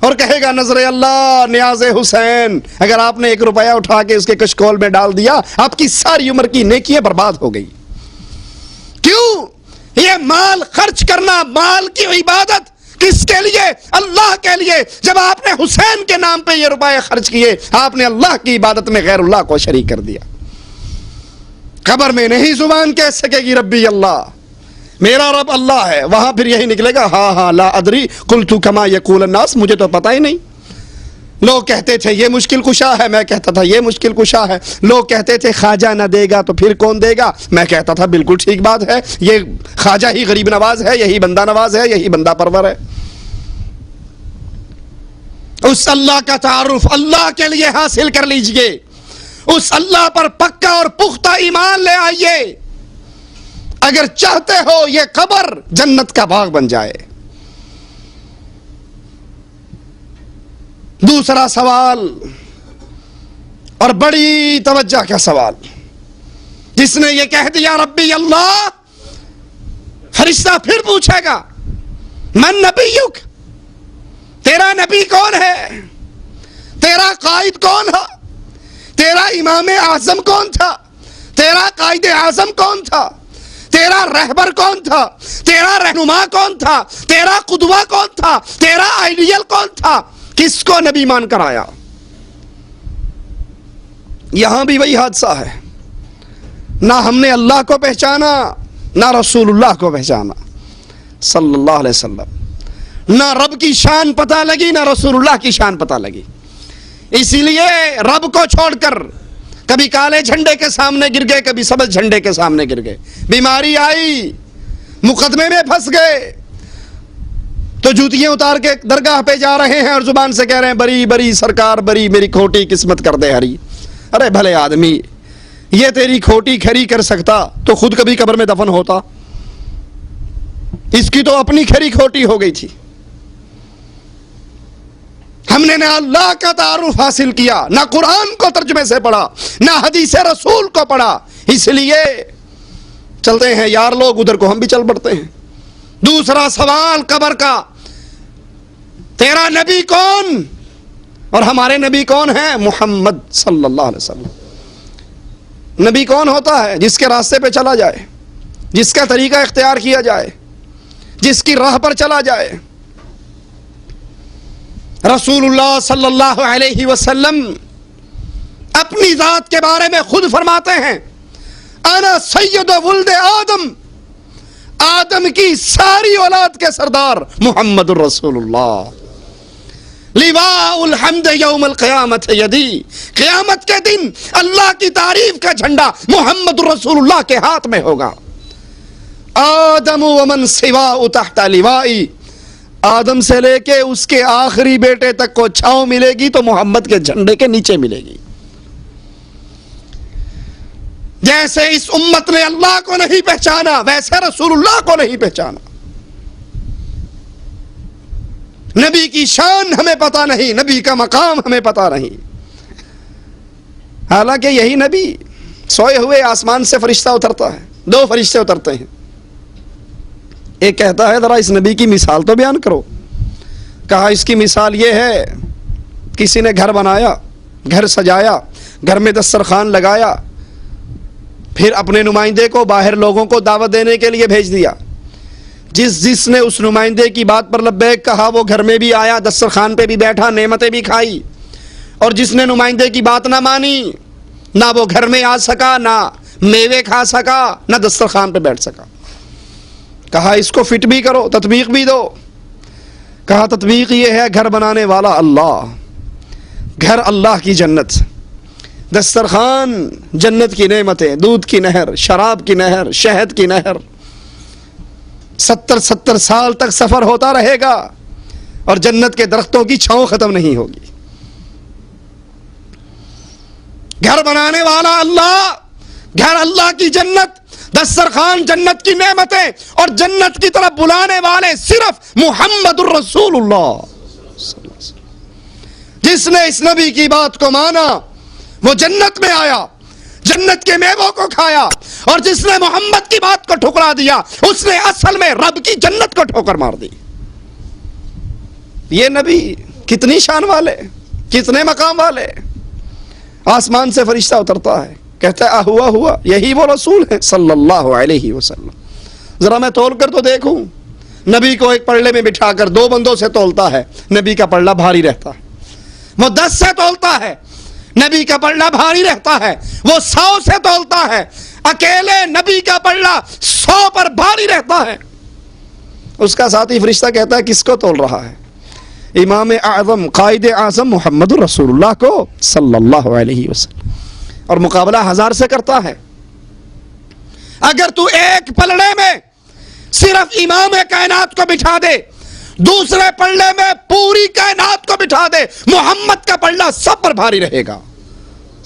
اور کہے گا نظر اللہ نیاز حسین، اگر آپ نے 1 روپیہ اٹھا کے اس کے کشکول میں ڈال دیا آپ کی ساری عمر کی نیکیاں برباد ہو گئی۔ کیوں؟ یہ مال خرچ کرنا، مال کی عبادت کس کے لیے؟ اللہ کے لیے۔ جب آپ نے حسین کے نام پہ یہ روپے خرچ کیے، آپ نے اللہ کی عبادت میں غیر اللہ کو شریک کر دیا۔ قبر میں نہیں زبان کہہ سکے گی ربی اللہ، میرا رب اللہ ہے، وہاں پھر یہی نکلے گا ہاں لا ادری قلت کما یقول الناس، مجھے تو پتہ ہی نہیں۔ لوگ کہتے تھے یہ مشکل کشا ہے، میں کہتا تھا یہ مشکل کشا ہے۔ لوگ کہتے تھے خواجہ نہ دے گا تو پھر کون دے گا، میں کہتا تھا بالکل ٹھیک بات ہے، یہ خواجہ ہی غریب نواز ہے، یہی بندہ نواز ہے، یہی بندہ پرور ہے۔ اس اللہ کا تعارف اللہ کے لیے حاصل کر لیجئے، اس اللہ پر پکا اور پختہ ایمان لے آئیے، اگر چاہتے ہو یہ قبر جنت کا باغ بن جائے۔ دوسرا سوال، اور بڑی توجہ کا سوال، جس نے یہ کہہ دیا ربی اللہ، فرشتہ پھر پوچھے گا من نبیک، تیرا نبی کون ہے، تیرا قائد کون ہے، تیرا امام اعظم کون تھا، تیرا قائد اعظم کون تھا، تیرا رہبر کون تھا، تیرا رہنما کون تھا، تیرا قدوہ کون تھا، تیرا آئیڈیل کون تھا، کس کو نبی مان کر آیا؟ یہاں بھی وہی حادثہ ہے، نہ ہم نے اللہ کو پہچانا، نہ رسول اللہ کو پہچانا صلی اللہ علیہ وسلم، نہ رب کی شان پتہ لگی، نہ رسول اللہ کی شان پتہ لگی۔ اسی لیے رب کو چھوڑ کر کبھی کالے جھنڈے کے سامنے گر گئے، کبھی سبز جھنڈے کے سامنے گر گئے، بیماری آئی، مقدمے میں پھنس گئے تو جوتیاں اتار کے درگاہ پہ جا رہے ہیں اور زبان سے کہہ رہے ہیں بری بری سرکار بری، میری کھوٹی قسمت کر دے ہری۔ ارے بھلے آدمی، یہ تیری کھوٹی کھری کر سکتا تو خود کبھی قبر میں دفن ہوتا، اس کی تو اپنی کھری کھوٹی ہو گئی تھی۔ ہم نے نہ اللہ کا تعارف حاصل کیا، نہ قرآن کو ترجمے سے پڑھا، نہ حدیث رسول کو پڑھا، اس لیے چلتے ہیں یار لوگ ادھر کو ہم بھی چل پڑتے ہیں۔ دوسرا سوال قبر کا، تیرا نبی کون؟ اور ہمارے نبی کون ہیں؟ محمد صلی اللہ علیہ وسلم۔ نبی کون ہوتا ہے؟ جس کے راستے پہ چلا جائے، جس کا طریقہ اختیار کیا جائے، جس کی راہ پر چلا جائے۔ رسول اللہ صلی اللہ علیہ وسلم اپنی ذات کے بارے میں خود فرماتے ہیں انا سید ولد آدم، آدم کی ساری اولاد کے سردار محمد الرسول اللہ، لواء الحمد یوم القیامت یدی، قیامت کے دن اللہ کی تعریف کا جھنڈا محمد الرسول اللہ کے ہاتھ میں ہوگا۔ آدم ومن سواء تحت لوائی، آدم سے لے کے اس کے آخری بیٹے تک کو چھاؤں ملے گی تو محمد کے جھنڈے کے نیچے ملے گی۔ جیسے اس امت نے اللہ کو نہیں پہچانا، ویسے رسول اللہ کو نہیں پہچانا۔ نبی کی شان ہمیں پتہ نہیں، نبی کا مقام ہمیں پتہ نہیں، حالانکہ یہی نبی سوئے ہوئے آسمان سے فرشتہ اترتا ہے، 2 فرشتے اترتے ہیں، ایک کہتا ہے ذرا اس نبی کی مثال تو بیان کرو۔ کہا اس کی مثال یہ ہے، کسی نے گھر بنایا، گھر سجایا، گھر میں دسترخوان لگایا، پھر اپنے نمائندے کو باہر لوگوں کو دعوت دینے کے لیے بھیج دیا۔ جس نے اس نمائندے کی بات پر لبیک کہا وہ گھر میں بھی آیا، دسترخوان پہ بھی بیٹھا، نعمتیں بھی کھائی، اور جس نے نمائندے کی بات نہ مانی، نہ وہ گھر میں آ سکا، نہ میوے کھا سکا، نہ دسترخوان پہ بیٹھ سکا۔ کہا اس کو فٹ بھی کرو، تطبیق بھی دو۔ کہا تطبیق یہ ہے گھر بنانے والا اللہ، گھر اللہ کی جنت، دسترخوان جنت کی نعمتیں، دودھ کی نہر، شراب کی نہر، شہد کی نہر، 70 سال تک سفر ہوتا رہے گا اور جنت کے درختوں کی چھاؤں ختم نہیں ہوگی۔ گھر بنانے والا اللہ، گھر اللہ کی جنت، دسترخوان جنت کی نعمتیں، اور جنت کی طرف بلانے والے صرف محمد الرسول اللہ۔ جس نے اس نبی کی بات کو مانا وہ جنت میں آیا، جنت کے میووں کو کھایا، اور جس نے محمد کی بات کو ٹھکرا دیا اس نے اصل میں رب کی جنت کو ٹھوکر مار دی۔ یہ نبی کتنی شان والے، کتنے مقام والے. آسمان سے فرشتہ اترتا ہے، کہتا ہے ہوا ہوا، یہی وہ رسول ہے صلی اللہ علیہ وسلم. ذرا میں تول کر تو دیکھوں. نبی کو ایک پلڑے میں بٹھا کر 2 بندوں سے تولتا ہے، نبی کا پلڑا بھاری رہتا ہے. وہ 10 سے تولتا ہے، نبی کا پلڑا بھاری رہتا ہے. وہ 100 سے تولتا ہے، اکیلے نبی کا پلڑا 100 پر بھاری رہتا ہے. اس کا ساتھی فرشتہ کہتا ہے کس کو تول رہا ہے؟ امام اعظم قائد اعظم محمد رسول اللہ کو صلی اللہ علیہ وسلم. اور مقابلہ 1000 سے کرتا ہے. اگر تو ایک پلڑے میں صرف امام کائنات کو بٹھا دے، دوسرے پلڑے میں پوری کائنات کو بٹھا دے، محمد کا پلڑا سب پر بھاری رہے گا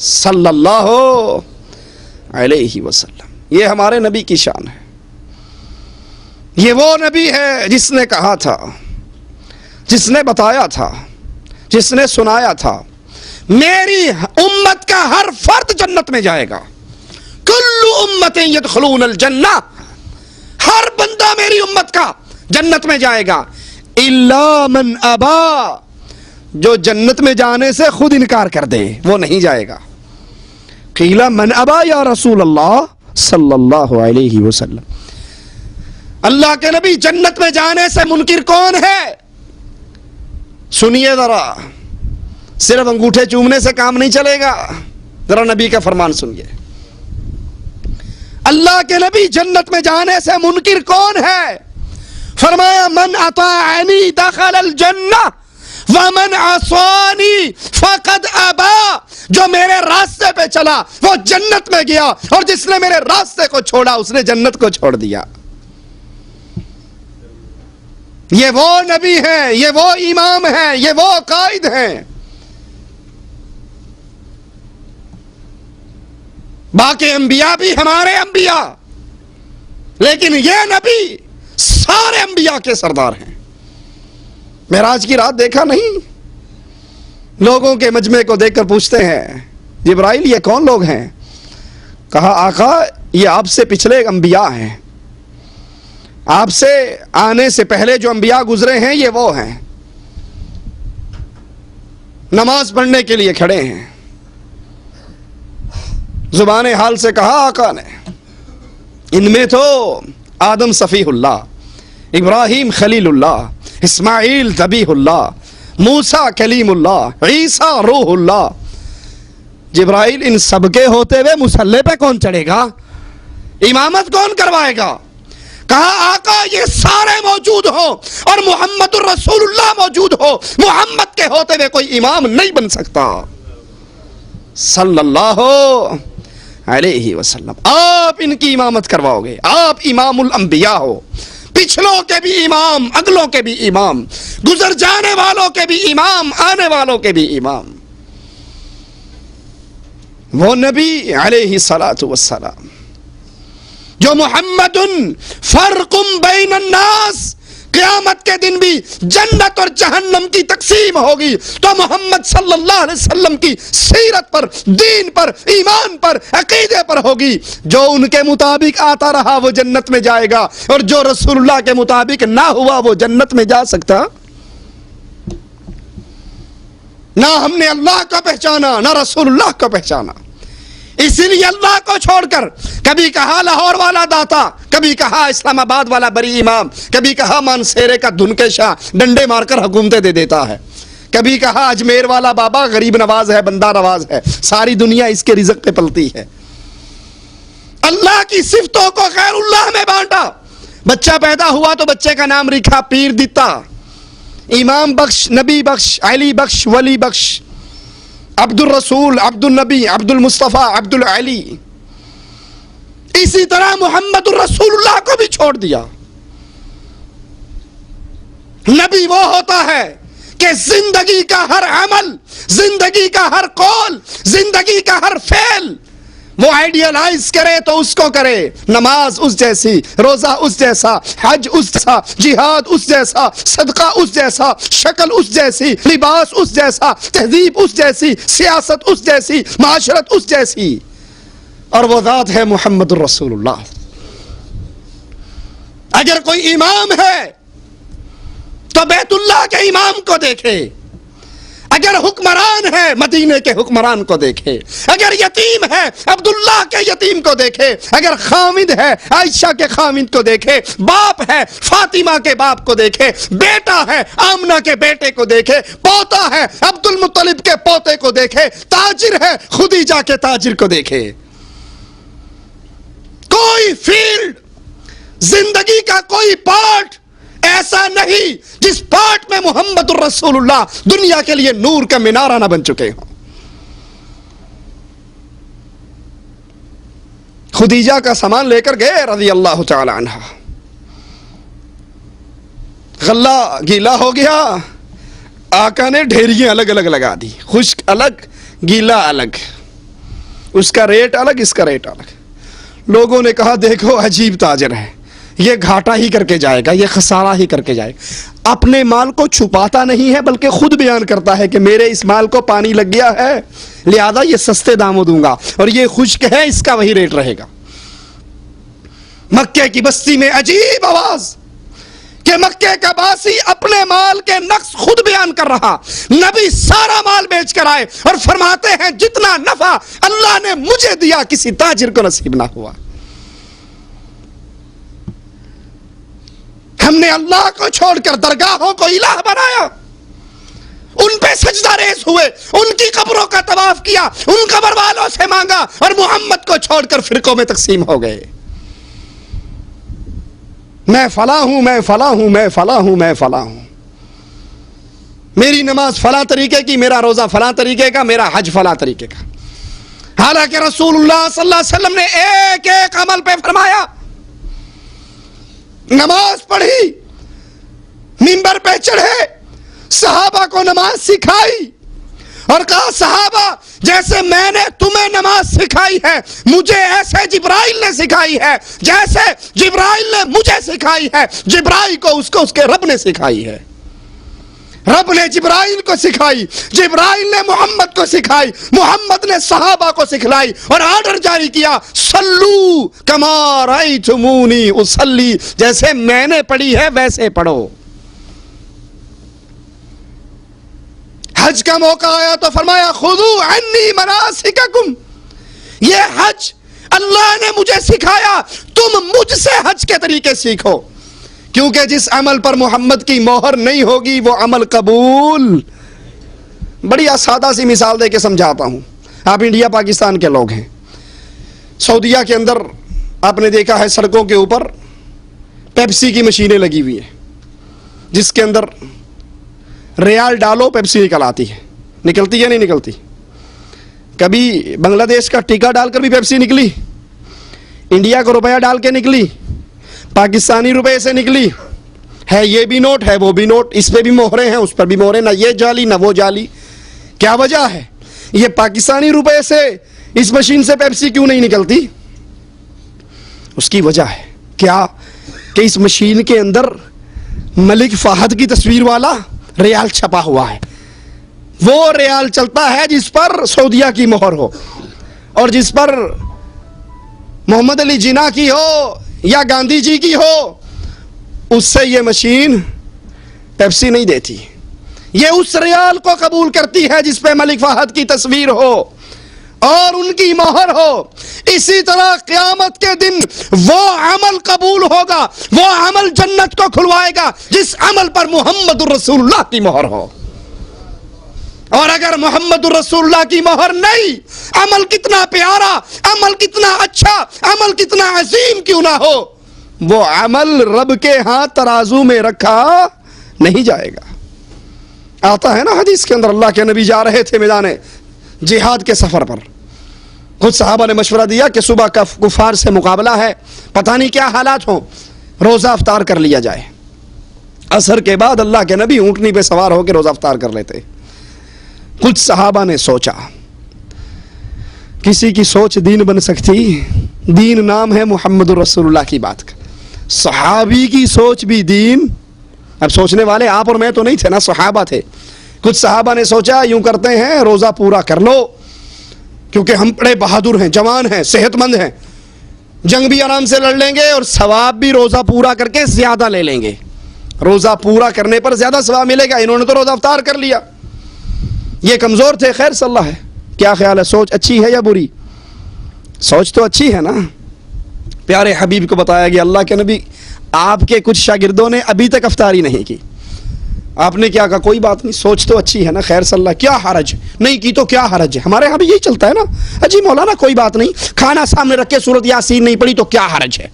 صلی اللہ علیہ وسلم. یہ ہمارے نبی کی شان ہے. یہ وہ نبی ہے جس نے کہا تھا، جس نے بتایا تھا، جس نے سنایا تھا میری امت کا ہر فرد جنت میں جائے گا. کل امت یدخلون الجنہ، ہر بندہ میری امت کا جنت میں جائے گا. الا من ابا، جو جنت میں جانے سے خود انکار کر دے وہ نہیں جائے گا. قیل من ابا یا رسول اللہ صلی اللہ علیہ وسلم. اللہ کے نبی جنت میں جانے سے منکر کون ہے؟ سنیے ذرا، صرف انگوٹھے چومنے سے کام نہیں چلے گا. ذرا نبی کا فرمان سنیے. اللہ کے نبی جنت میں جانے سے منکر کون ہے؟ فرمایا من اطاعنی دخل الجنہ ومن عصانی فقد ابا. جو میرے راستے پہ چلا وہ جنت میں گیا، اور جس نے میرے راستے کو چھوڑا اس نے جنت کو چھوڑ دیا. یہ وہ نبی ہیں، یہ وہ امام ہیں، یہ وہ قائد ہیں. باقی انبیاء بھی ہمارے انبیاء، لیکن یہ نبی سارے انبیاء کے سردار ہیں. معراج کی رات دیکھا نہیں؟ لوگوں کے مجمع کو دیکھ کر پوچھتے ہیں جبرائیل یہ کون لوگ ہیں؟ کہا آقا یہ آپ سے پچھلے انبیاء ہیں، آپ سے آنے سے پہلے جو انبیاء گزرے ہیں یہ وہ ہیں. نماز پڑھنے کے لیے کھڑے ہیں. زبان حال سے کہا آقا نے ان میں تو آدم صفیح اللہ، ابراہیم خلیل اللہ، اسماعیل ذبیح اللہ، موسیٰ کلیم اللہ، عیسیٰ روح اللہ. جبرائیل ان سب کے ہوتے ہوئے مصلی پہ کون چڑھے گا؟ امامت کون کروائے گا؟ کہا آقا یہ سارے موجود ہو اور محمد الرسول اللہ موجود ہو، محمد کے ہوتے ہوئے کوئی امام نہیں بن سکتا صلی اللہ علیہ وسلم. آپ ان کی امامت کرواؤ گے، آپ امام الانبیاء ہو، پچھلوں کے بھی امام، اگلوں کے بھی امام، گزر جانے والوں کے بھی امام، آنے والوں کے بھی امام. وہ نبی علیہ الصلوۃ والسلام جو محمد فرق بین الناس، قیامت کے دن بھی جنت اور جہنم کی تقسیم ہوگی تو محمد صلی اللہ علیہ وسلم کی سیرت پر، دین پر، ایمان پر، عقیدے پر ہوگی. جو ان کے مطابق آتا رہا وہ جنت میں جائے گا، اور جو رسول اللہ کے مطابق نہ ہوا وہ جنت میں جا سکتا؟ نہ ہم نے اللہ کو پہچانا نہ رسول اللہ کو پہچانا. اسی لیے اللہ کو چھوڑ کر کبھی کہا لاہور والا داتا، کبھی کہا اسلام آباد والا بری امام، کبھی کہا مانسیرے کا دھن شاہ ڈنڈے مار کر حکومتیں دے دیتا ہے، کبھی کہا اجمیر والا بابا غریب نواز ہے، بندہ نواز ہے. ساری دنیا اس کے رزق پہ پلتی ہے. اللہ کی صفتوں کو غیر اللہ میں بانٹا. بچہ پیدا ہوا تو بچے کا نام رکھا پیر دیتا، امام بخش، نبی بخش، علی بخش، ولی بخش، عبد الرسول، عبد النبی، عبد المصطفیٰ، عبد العلی. اسی طرح محمد الرسول اللہ کو بھی چھوڑ دیا. نبی وہ ہوتا ہے کہ زندگی کا ہر عمل، زندگی کا ہر قول، زندگی کا ہر فعل وہ آئیڈیالائز کرے تو اس کو کرے. نماز اس جیسی، روزہ اس جیسا، حج اس جیسا، جہاد اس جیسا، صدقہ اس جیسا، شکل اس جیسی، لباس اس جیسا، تہذیب اس جیسی، سیاست اس جیسی، معاشرت اس جیسی. اور وہ ذات ہے محمد الرسول اللہ. اگر کوئی امام ہے تو بیت اللہ کے امام کو دیکھے، اگر حکمران ہے مدینے کے حکمران کو دیکھے، اگر یتیم ہے عبداللہ کے یتیم کو دیکھے، اگر خامد ہے عائشہ کے خامد کو دیکھے، باپ ہے فاطمہ کے باپ کو دیکھے، بیٹا ہے آمنہ کے بیٹے کو دیکھے، پوتا ہے عبد المطلب کے پوتے کو دیکھے، تاجر ہے خدیجہ کے تاجر کو دیکھے۔ کوئی فیلڈ، زندگی کا کوئی پارٹ ایسا نہیں جس پارٹ میں محمد الرسول اللہ دنیا کے لیے نور کا مینارہ نہ بن چکے ہوں۔ خدیجہ کا سامان لے کر گئے رضی اللہ تعالی عنہ، غلہ گیلا ہو گیا، آقا نے ڈھیریاں الگ الگ لگا دی، خشک الگ گیلا الگ، اس کا ریٹ الگ اس کا ریٹ الگ۔ لوگوں نے کہا دیکھو عجیب تاجر ہے، یہ گھاٹا ہی کر کے جائے گا، یہ خسارہ ہی کر کے جائے گا۔ اپنے مال کو چھپاتا نہیں ہے بلکہ خود بیان کرتا ہے کہ میرے اس مال کو پانی لگ گیا ہے، لہذا یہ سستے داموں دوں گا، اور یہ خشک ہے اس کا وہی ریٹ رہے گا۔ مکے کی بستی میں عجیب آواز کہ مکے کا باسی اپنے مال کے نقص خود بیان کر رہا، نبی سارا مال بیچ کر آئے اور فرماتے ہیں جتنا نفع اللہ نے مجھے دیا کسی تاجر کو نصیب نہ ہوا۔ ہم نے اللہ کو چھوڑ کر درگاہوں کو الہ بنایا، ان پہ سجدہ ریز ہوئے، ان کی قبروں کا طواف کیا، ان قبر والوں سے مانگا، اور محمد کو چھوڑ کر فرقوں میں تقسیم ہو گئے۔ میں فلاں ہوں، میں فلاں ہوں، میں فلاں ہوں، میں فلاں ہوں، میری نماز فلاں طریقے کی، میرا روزہ فلاں طریقے کا، میرا حج فلاں طریقے کا۔ حالانکہ رسول اللہ صلی اللہ علیہ وسلم نے ایک ایک عمل پہ فرمایا، نماز پڑھی، منبر پہ چڑھے، صحابہ کو نماز سکھائی اور کہا صحابہ جیسے میں نے تمہیں نماز سکھائی ہے مجھے ایسے جبرائیل نے سکھائی ہے، جیسے جبرائیل نے مجھے سکھائی ہے، جبرائیل کو اس کے رب نے سکھائی ہے۔ رب نے جبرائیل کو سکھائی، جبرائیل نے محمد کو سکھائی، محمد نے صحابہ کو سکھلائی، اور آرڈر جاری کیا صلو کما رأیتمونی اصلی، جیسے میں نے پڑھی ہے ویسے پڑھو۔ حج کا موقع آیا تو فرمایا خذوا عنی مناسککم، یہ حج اللہ نے مجھے سکھایا، تم مجھ سے حج کے طریقے سیکھو، کیونکہ جس عمل پر محمد کی مہر نہیں ہوگی وہ عمل قبول۔ بڑی سادہ سی مثال دے کے سمجھاتا ہوں۔ آپ انڈیا پاکستان کے لوگ ہیں، سعودیہ کے اندر آپ نے دیکھا ہے سڑکوں کے اوپر پیپسی کی مشینیں لگی ہوئی ہیں، جس کے اندر ریال ڈالو پیپسی نکل آتی ہے، نکلتی ہے نہیں نکلتی؟ کبھی بنگلہ دیش کا ٹیکا ڈال کر بھی پیپسی نکلی، انڈیا کا روپیہ ڈال کے نکلی، پاکستانی روپے سے نکلی، ہے یہ بھی نوٹ ہے وہ بھی نوٹ، اس پہ بھی مہرے ہیں اس پر بھی مہرے، نہ یہ جعلی نہ وہ جعلی۔ کیا وجہ ہے؟ یہ پاکستانی روپے سے اس مشین سے پیپسی کیوں نہیں نکلتی؟ اس کی وجہ ہے کیا کہ اس مشین کے اندر ملک فہد کی تصویر والا ریال چھپا ہوا ہے، وہ ریال چلتا ہے جس پر سعودیہ کی مہر ہو، اور جس پر محمد علی جناح کی ہو یا گاندھی جی کی ہو اس سے یہ مشین پیپسی نہیں دیتی، یہ اس ریال کو قبول کرتی ہے جس پہ ملک فہد کی تصویر ہو اور ان کی مہر ہو۔ اسی طرح قیامت کے دن وہ عمل قبول ہوگا، وہ عمل جنت کو کھلوائے گا جس عمل پر محمد الرسول اللہ کی مہر ہو، اور اگر محمد الرسول اللہ کی مہر نہیں، عمل کتنا پیارا، عمل کتنا اچھا، عمل کتنا عظیم کیوں نہ ہو، وہ عمل رب کے ہاں ترازو میں رکھا نہیں جائے گا۔ آتا ہے نا حدیث کے اندر اللہ کے نبی جا رہے تھے میدان جہاد کے سفر پر، خود صحابہ نے مشورہ دیا کہ صبح کا کفار سے مقابلہ ہے، پتہ نہیں کیا حالات ہوں، روزہ افطار کر لیا جائے۔ عصر کے بعد اللہ کے نبی اونٹنی پہ سوار ہو کے روزہ افطار کر لیتے۔ کچھ صحابہ نے سوچا، کسی کی سوچ دین بن سکتی؟ دین نام ہے محمد الرسول اللہ کی بات کا، صحابی کی سوچ بھی دین۔ اب سوچنے والے آپ اور میں تو نہیں تھے نا، صحابہ تھے۔ کچھ صحابہ نے سوچا یوں کرتے ہیں روزہ پورا کر لو، کیونکہ ہم بڑے بہادر ہیں، جوان ہیں، صحت مند ہیں، جنگ بھی آرام سے لڑ لیں گے اور ثواب بھی روزہ پورا کر کے زیادہ لے لیں گے، روزہ پورا کرنے پر زیادہ ثواب ملے گا۔ انہوں نے تو روزہ افطار کر لیا۔ یہ کمزور تھے، خیر صلی اللہ ہے. کیا خیال ہے، سوچ اچھی ہے یا بری؟ سوچ تو اچھی ہے نا. پیارے حبیب کو بتایا گیا اللہ کے نبی آپ کے کچھ شاگردوں نے ابھی تک افطاری نہیں کی. آپ نے کیا کہا، کوئی بات نہیں، سوچ تو اچھی ہے نا، خیر صلی اللہ، کیا حرج، نہیں کی تو کیا حرج ہے. ہمارے یہاں بھی یہی چلتا ہے نا، اجی مولانا کوئی بات نہیں، کھانا سامنے رکھ کے سورۃ یاسین نہیں پڑھی تو کیا حرج ہے،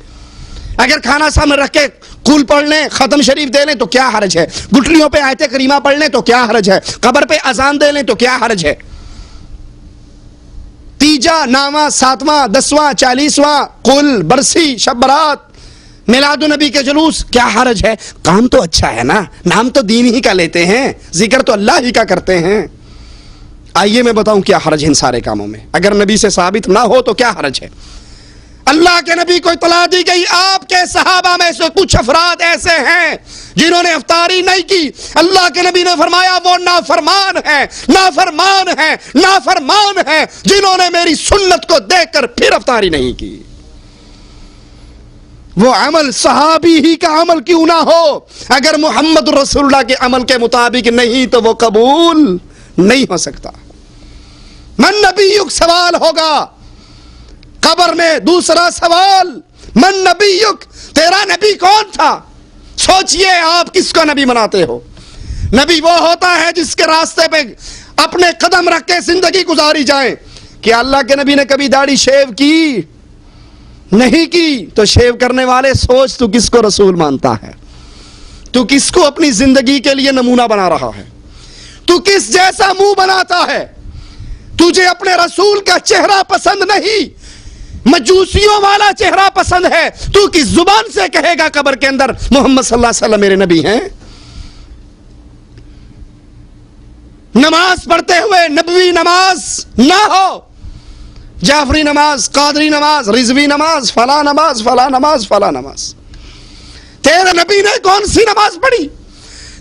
اگر کھانا سامنے رکھ کے قل پڑھ لیں، ختم شریف دے لیں تو کیا حرج ہے، گٹلیوں پہ آیت کریمہ پڑھ لیں تو کیا حرج ہے، قبر پہ اذان دے لیں تو کیا حرج ہے. تیجا، نواں، ساتواں، 10واں، 40واں، قل، برسی، شب برات، میلاد النبی کے جلوس، کیا حرج ہے. کام تو اچھا ہے نا، نام تو دین ہی کا لیتے ہیں، ذکر تو اللہ ہی کا کرتے ہیں. آئیے میں بتاؤں کیا حرج ہے ان سارے کاموں میں. اگر نبی سے ثابت نہ ہو تو کیا حرج ہے. اللہ کے نبی کو اطلاع دی گئی آپ کے صحابہ میں سے کچھ افراد ایسے ہیں جنہوں نے افطاری نہیں کی. اللہ کے نبی نے فرمایا وہ نافرمان ہیں، نافرمان ہیں، نافرمان ہیں جنہوں نے میری سنت کو دیکھ کر پھر افطاری نہیں کی. وہ عمل صحابی ہی کا عمل کیوں نہ ہو، اگر محمد رسول اللہ کے عمل کے مطابق نہیں تو وہ قبول نہیں ہو سکتا. من نبیک سوال ہوگا قبر میں. دوسرا سوال، من نبیک، تیرا نبی کون تھا. سوچئے آپ کس کو نبی مناتے ہو. نبی وہ ہوتا ہے جس کے راستے پہ اپنے قدم رکھ کے زندگی گزاری جائیں. کیا اللہ کے نبی نے کبھی داڑھی شیو کی؟ نہیں کی. تو شیو کرنے والے سوچ تو کس کو رسول مانتا ہے، تو کس کو اپنی زندگی کے لیے نمونہ بنا رہا ہے، تو کس جیسا منہ بناتا ہے. تجھے اپنے رسول کا چہرہ پسند نہیں، مجوسیوں والا چہرہ پسند ہے. تو کس زبان سے کہے گا قبر کے اندر محمد صلی اللہ علیہ وسلم میرے نبی ہیں. نماز پڑھتے ہوئے نبوی نماز نہ ہو، جعفری نماز، قادری نماز، رضوی نماز، فلاں نماز، فلاں نماز، فلاں نماز. تیرے نبی نے کون سی نماز پڑھی؟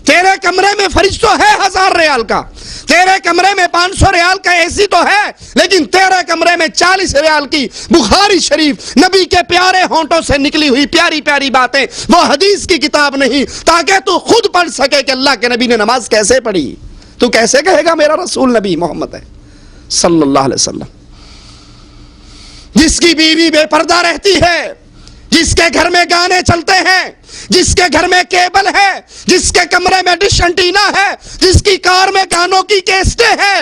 تیرے کمرے میں فریج تو ہے 1000 ریال کا، تیرے کمرے میں 500 ریال کا اے سی تو ہے، لیکن تیرے کمرے میں 40 ریال کی بخاری شریف نبی کے پیارے ہونٹوں سے نکلی ہوئی پیاری پیاری باتیں، وہ حدیث کی کتاب نہیں تاکہ تو خود پڑھ سکے کہ اللہ کے نبی نے نماز کیسے پڑھی. تو کیسے کہے گا میرا رسول نبی محمد ہے صلی اللہ علیہ وسلم. جس کی بیوی بے پردہ رہتی ہے، جس کے گھر میں گانے چلتے ہیں، جس کے گھر میں کیبل ہے، جس کے کمرے میں ڈش انٹینا ہے، جس کی کار میں گانوں کی کیسٹیں ہیں،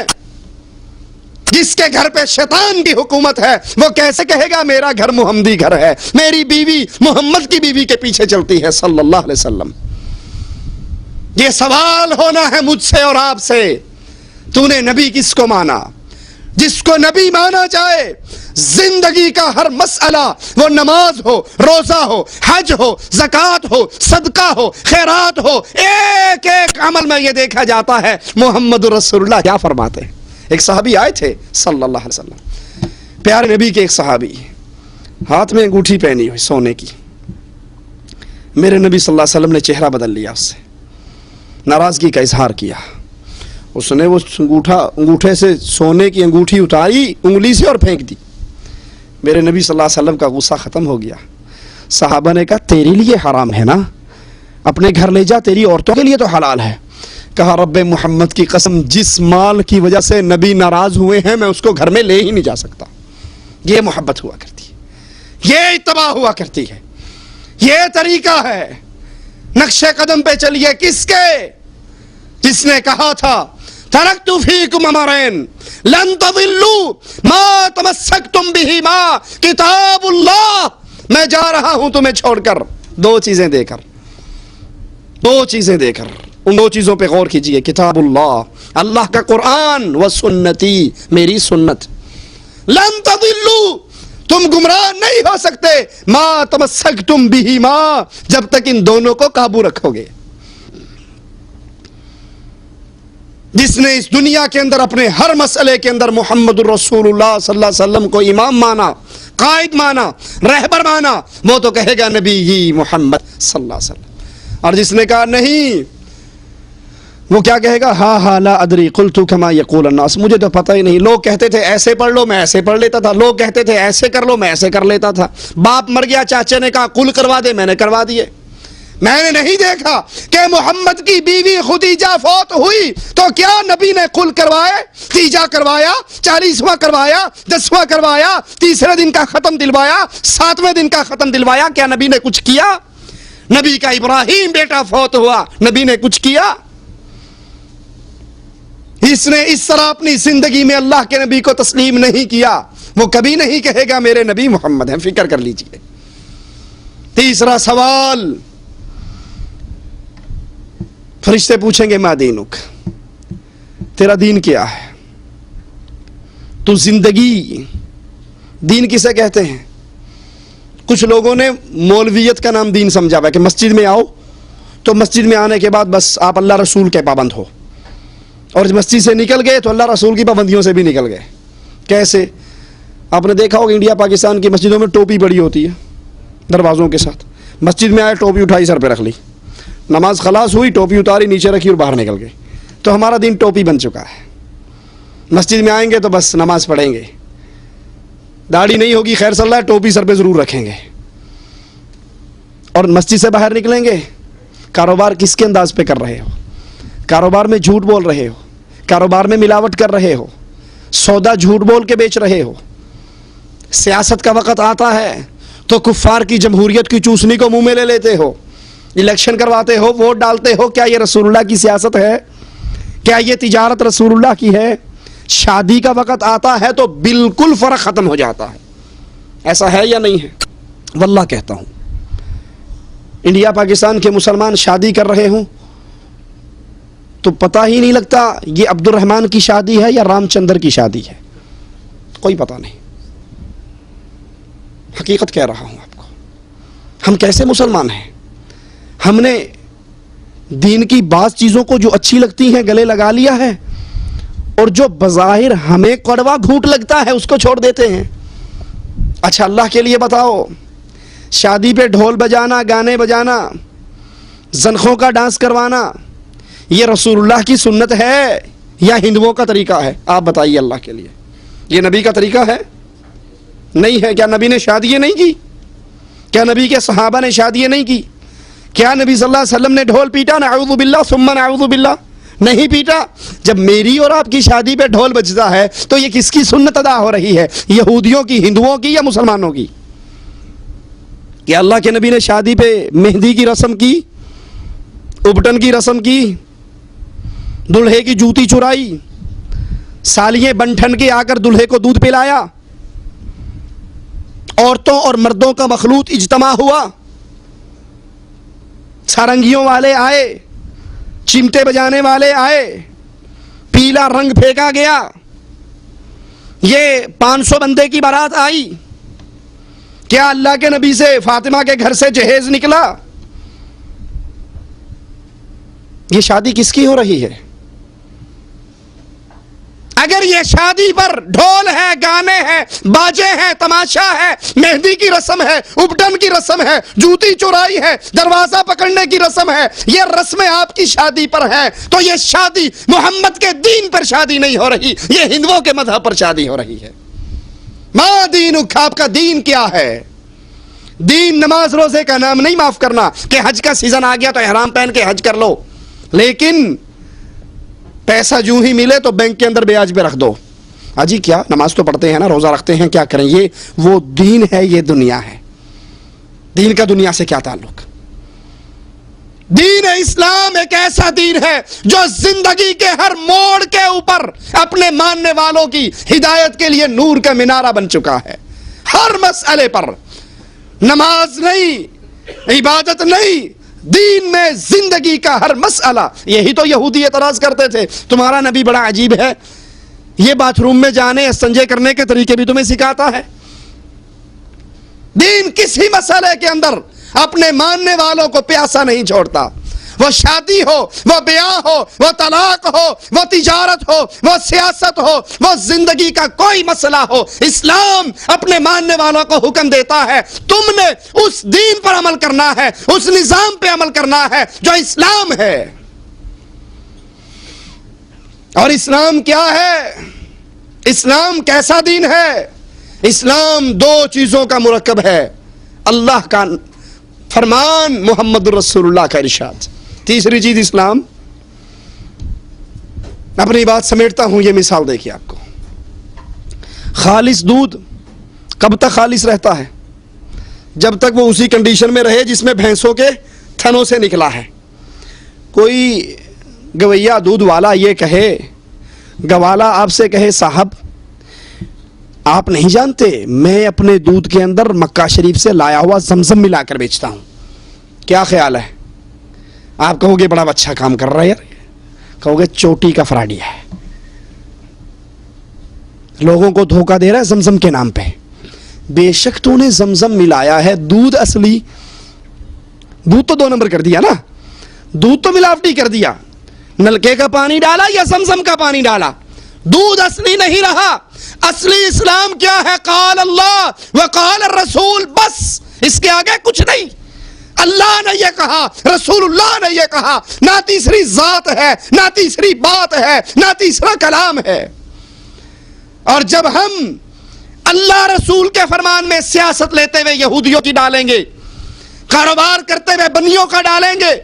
جس کے گھر پہ شیطان کی حکومت ہے، وہ کیسے کہے گا میرا گھر محمدی گھر ہے، میری بیوی محمد کی بیوی کے پیچھے چلتی ہے صلی اللہ علیہ وسلم. یہ سوال ہونا ہے مجھ سے اور آپ سے، تو نے نبی کس کو مانا؟ جس کو نبی مانا جائے زندگی کا ہر مسئلہ، وہ نماز ہو، روزہ ہو، حج ہو، زکوٰۃ ہو، صدقہ ہو، خیرات ہو، ایک ایک عمل میں یہ دیکھا جاتا ہے محمد رسول اللہ کیا فرماتے ہیں. ایک صحابی آئے تھے صلی اللہ علیہ وسلم، پیارے نبی کے ایک صحابی، ہاتھ میں انگوٹھی پہنی ہوئی سونے کی. میرے نبی صلی اللہ علیہ وسلم نے چہرہ بدل لیا، اس سے ناراضگی کا اظہار کیا. اس نے وہ انگوٹھے سے سونے کی انگوٹھی اتاری انگلی سے اور پھینک دی. میرے نبی صلی اللہ علیہ وسلم کا غصہ ختم ہو گیا. صحابہ نے کہا تیرے لیے حرام ہے نا، اپنے گھر لے جا، تیری عورتوں کے لیے تو حلال ہے. کہا رب محمد کی قسم، جس مال کی وجہ سے نبی ناراض ہوئے ہیں میں اس کو گھر میں لے ہی نہیں جا سکتا. یہ محبت ہوا کرتی ہے، یہ اتباع ہوا کرتی ہے، یہ طریقہ ہے. نقش قدم پہ چلیے کس کے؟ جس نے کہا تھا ترکت فیکم امرین لن تضلوا ما تمسکتم بہما کتاب اللہ. میں جا رہا ہوں تمہیں چھوڑ کر دو چیزیں دے کر، ان دو چیزوں پہ غور کیجئے، کتاب اللہ، اللہ کا قرآن، و سنتی، میری سنت. لن تضلوا، تم گمراہ نہیں ہو سکتے، ما تمسکتم بہما، جب تک ان دونوں کو قابو رکھو گے. جس نے اس دنیا کے اندر اپنے ہر مسئلے کے اندر محمد الرسول اللہ صلی اللہ علیہ وسلم کو امام مانا، قائد مانا، رہبر مانا، وہ تو کہے گا نبی ہی محمد صلی اللہ علیہ وسلم. اور جس نے کہا نہیں، وہ کیا کہے گا؟ ہاں لا ادری قلت کما یقول الناس، مجھے تو پتہ ہی نہیں، لوگ کہتے تھے ایسے پڑھ لو، میں ایسے پڑھ لیتا تھا، لوگ کہتے تھے ایسے کر لو، میں ایسے کر لیتا تھا. باپ مر گیا، چاچے نے کہا قل کروا دے، میں نے کروا دیے. میں نے نہیں دیکھا کہ محمد کی بیوی خدیجہ فوت ہوئی تو کیا نبی نے قل کروائے، تیجا کروایا، 40واں کروایا، 10واں کروایا، تیسرے دن کا ختم دلوایا، 7ویں دن کا ختم دلوایا؟ کیا نبی نے کچھ کیا؟ نبی کا ابراہیم بیٹا فوت ہوا، نبی نے کچھ کیا؟ اس نے اس طرح اپنی زندگی میں اللہ کے نبی کو تسلیم نہیں کیا، وہ کبھی نہیں کہے گا میرے نبی محمد ہیں، فکر کر لیجئے۔ تیسرا سوال، فرشتے پوچھیں گے ما دینک، تیرا دین کیا ہے؟ تو زندگی، دین کسے کہتے ہیں؟ کچھ لوگوں نے مولویت کا نام دین سمجھا ہوا ہے کہ مسجد میں آؤ تو مسجد میں آنے کے بعد بس آپ اللہ رسول کے پابند ہو، اور مسجد سے نکل گئے تو اللہ رسول کی پابندیوں سے بھی نکل گئے۔ کیسے؟ آپ نے دیکھا ہوگا انڈیا پاکستان کی مسجدوں میں ٹوپی پڑی ہوتی ہے دروازوں کے ساتھ، مسجد میں آئے ٹوپی اٹھائی سر پہ رکھ لی، نماز خلاص ہوئی ٹوپی اتاری نیچے رکھی اور باہر نکل گئے۔ تو ہمارا دین ٹوپی بن چکا ہے، مسجد میں آئیں گے تو بس نماز پڑھیں گے، داڑھی نہیں ہوگی خیر صلی اللہ، ٹوپی سر پہ ضرور رکھیں گے، اور مسجد سے باہر نکلیں گے کاروبار کس کے انداز پہ کر رہے ہو؟ کاروبار میں جھوٹ بول رہے ہو، کاروبار میں ملاوٹ کر رہے ہو، سودا جھوٹ بول کے بیچ رہے ہو۔ سیاست کا وقت آتا ہے تو کفار کی جمہوریت کی چوسنی کو منہ میں لے لیتے ہو، الیکشن کرواتے ہو، ووٹ ڈالتے ہو۔ کیا یہ رسول اللہ کی سیاست ہے؟ کیا یہ تجارت رسول اللہ کی ہے؟ شادی کا وقت آتا ہے تو بالکل فرق ختم ہو جاتا ہے۔ ایسا ہے یا نہیں ہے؟ واللہ کہتا ہوں انڈیا پاکستان کے مسلمان شادی کر رہے ہوں تو پتہ ہی نہیں لگتا یہ عبد الرحمن کی شادی ہے یا رام چندر کی شادی ہے، کوئی پتہ نہیں۔ حقیقت کہہ رہا ہوں آپ کو، ہم کیسے مسلمان ہیں؟ ہم نے دین کی بعض چیزوں کو جو اچھی لگتی ہیں گلے لگا لیا ہے، اور جو بظاہر ہمیں کڑوا گھونٹ لگتا ہے اس کو چھوڑ دیتے ہیں۔ اچھا اللہ کے لیے بتاؤ، شادی پہ ڈھول بجانا، گانے بجانا، زنخوں کا ڈانس کروانا، یہ رسول اللہ کی سنت ہے یا ہندوؤں کا طریقہ ہے؟ آپ بتائیے اللہ کے لیے، یہ نبی کا طریقہ ہے؟ نہیں ہے۔ کیا نبی نے شادیاں نہیں کی؟ کیا نبی کے صحابہ نے شادیاں نہیں کی؟ کیا نبی صلی اللہ علیہ وسلم نے ڈھول پیٹا؟ نعوذ باللہ ثم نعوذ باللہ، نہیں پیٹا۔ جب میری اور آپ کی شادی پہ ڈھول بجتا ہے تو یہ کس کی سنت ادا ہو رہی ہے؟ یہودیوں کی، ہندوؤں کی، یا مسلمانوں کی؟ کیا اللہ کے نبی نے شادی پہ مہندی کی رسم کی، ابٹن کی رسم کی، دلہے کی جوتی چرائی، سالیاں بن ٹھن کے آ کر دلہے کو دودھ پلایا، عورتوں اور مردوں کا مخلوط اجتماع ہوا، سارنگیوں والے آئے، چمٹے بجانے والے آئے، پیلا رنگ پھینکا گیا، یہ 500 بندے کی بارات آئی؟ کیا اللہ کے نبی سے فاطمہ کے گھر سے جہیز نکلا؟ یہ شادی کس کی ہو رہی ہے؟ اگر یہ شادی پر ڈھول ہے، گانے ہیں، باجے ہیں، تماشا ہے، مہندی کی رسم ہے، ابٹن کی رسم ہے، جوتی چورائی ہے، دروازہ پکڑنے کی رسم ہے، یہ رسمیں آپ کی شادی پر ہیں، تو یہ شادی محمد کے دین پر شادی نہیں ہو رہی، یہ ہندوؤں کے مذہب پر شادی ہو رہی ہے۔ ما دینک، آپ کا دین کیا ہے؟ دین نماز روزے کا نام نہیں، معاف کرنا کہ حج کا سیزن آ گیا تو احرام پہن کے حج کر لو، لیکن پیسہ جو ہی ملے تو بینک کے اندر بیاج پہ رکھ دو۔ اجی کیا نماز تو پڑھتے ہیں نا، روزہ رکھتے ہیں، کیا کریں؟ یہ وہ دین ہے، یہ دنیا ہے۔ دین کا دنیا سے کیا تعلق؟ دین اسلام ایک ایسا دین ہے جو زندگی کے ہر موڑ کے اوپر اپنے ماننے والوں کی ہدایت کے لیے نور کا مینارہ بن چکا ہے۔ ہر مسئلے پر، نماز نہیں، عبادت نہیں، دین میں زندگی کا ہر مسئلہ۔ یہی تو یہودی اعتراض کرتے تھے، تمہارا نبی بڑا عجیب ہے، یہ باتھ روم میں جانے، استنجے کرنے کے طریقے بھی تمہیں سکھاتا ہے۔ دین کسی مسئلے کے اندر اپنے ماننے والوں کو پیاسا نہیں چھوڑتا، وہ شادی ہو، وہ بیاہ ہو، وہ طلاق ہو، وہ تجارت ہو، وہ سیاست ہو، وہ زندگی کا کوئی مسئلہ ہو، اسلام اپنے ماننے والوں کو حکم دیتا ہے تم نے اس دین پر عمل کرنا ہے، اس نظام پہ عمل کرنا ہے جو اسلام ہے۔ اور اسلام کیا ہے؟ اسلام کیسا دین ہے؟ اسلام دو چیزوں کا مرکب ہے، اللہ کا فرمان محمد رسول اللہ کا ارشاد۔ تیسری چیز اسلام، اپنی بات سمیٹتا ہوں، یہ مثال دیکھیے آپ کو۔ خالص دودھ کب تک خالص رہتا ہے؟ جب تک وہ اسی کنڈیشن میں رہے جس میں بھینسوں کے تھنوں سے نکلا ہے۔ کوئی گویا دودھ والا یہ کہے، گوالا آپ سے کہے صاحب آپ نہیں جانتے میں اپنے دودھ کے اندر مکہ شریف سے لایا ہوا زمزم ملا کر بیچتا ہوں، کیا خیال ہے؟ آپ کہو گے بڑا اچھا کام کر رہا ہے یار، کہو گے چوٹی کا فراڈی ہے، لوگوں کو دھوکہ دے رہا ہے زمزم کے نام پہ۔ بے شک تو نے زمزم ملایا ہے، دودھ اصلی، دودھ تو 2 نمبر کر دیا نا، دودھ تو ملاوٹی کر دیا، نلکے کا پانی ڈالا یا زمزم کا پانی ڈالا، دودھ اصلی نہیں رہا۔ اصلی اسلام کیا ہے؟ قال اللہ وقال الرسول، بس اس کے آگے کچھ نہیں۔ اللہ نے یہ کہا، رسول اللہ نے یہ کہا، نہ تیسری ذات ہے، نہ تیسری بات ہے، نہ تیسرا کلام ہے۔ اور جب ہم اللہ رسول کے فرمان میں سیاست لیتے ہوئے یہودیوں کی ڈالیں گے، کاروبار کرتے ہوئے بنیوں کا ڈالیں گے،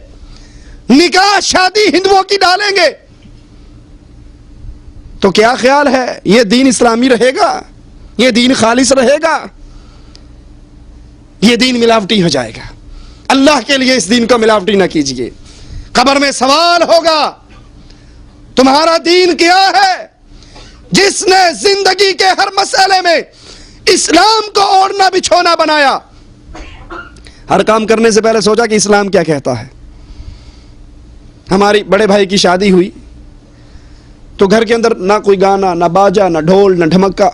نکاح شادی ہندوؤں کی ڈالیں گے، تو کیا خیال ہے یہ دین اسلامی رہے گا؟ یہ دین خالص رہے گا؟ یہ دین ملاوٹی ہو جائے گا۔ اللہ کے لیے اس دین کو ملاوٹی نہ کیجیے۔ قبر میں سوال ہوگا تمہارا دین کیا ہے؟ جس نے زندگی کے ہر مسئلے میں اسلام کو اوڑھنا بچھونا بنایا، ہر کام کرنے سے پہلے سوچا کہ اسلام کیا کہتا ہے۔ ہماری بڑے بھائی کی شادی ہوئی تو گھر کے اندر نہ کوئی گانا، نہ باجا، نہ ڈھول، نہ ڈھمکا،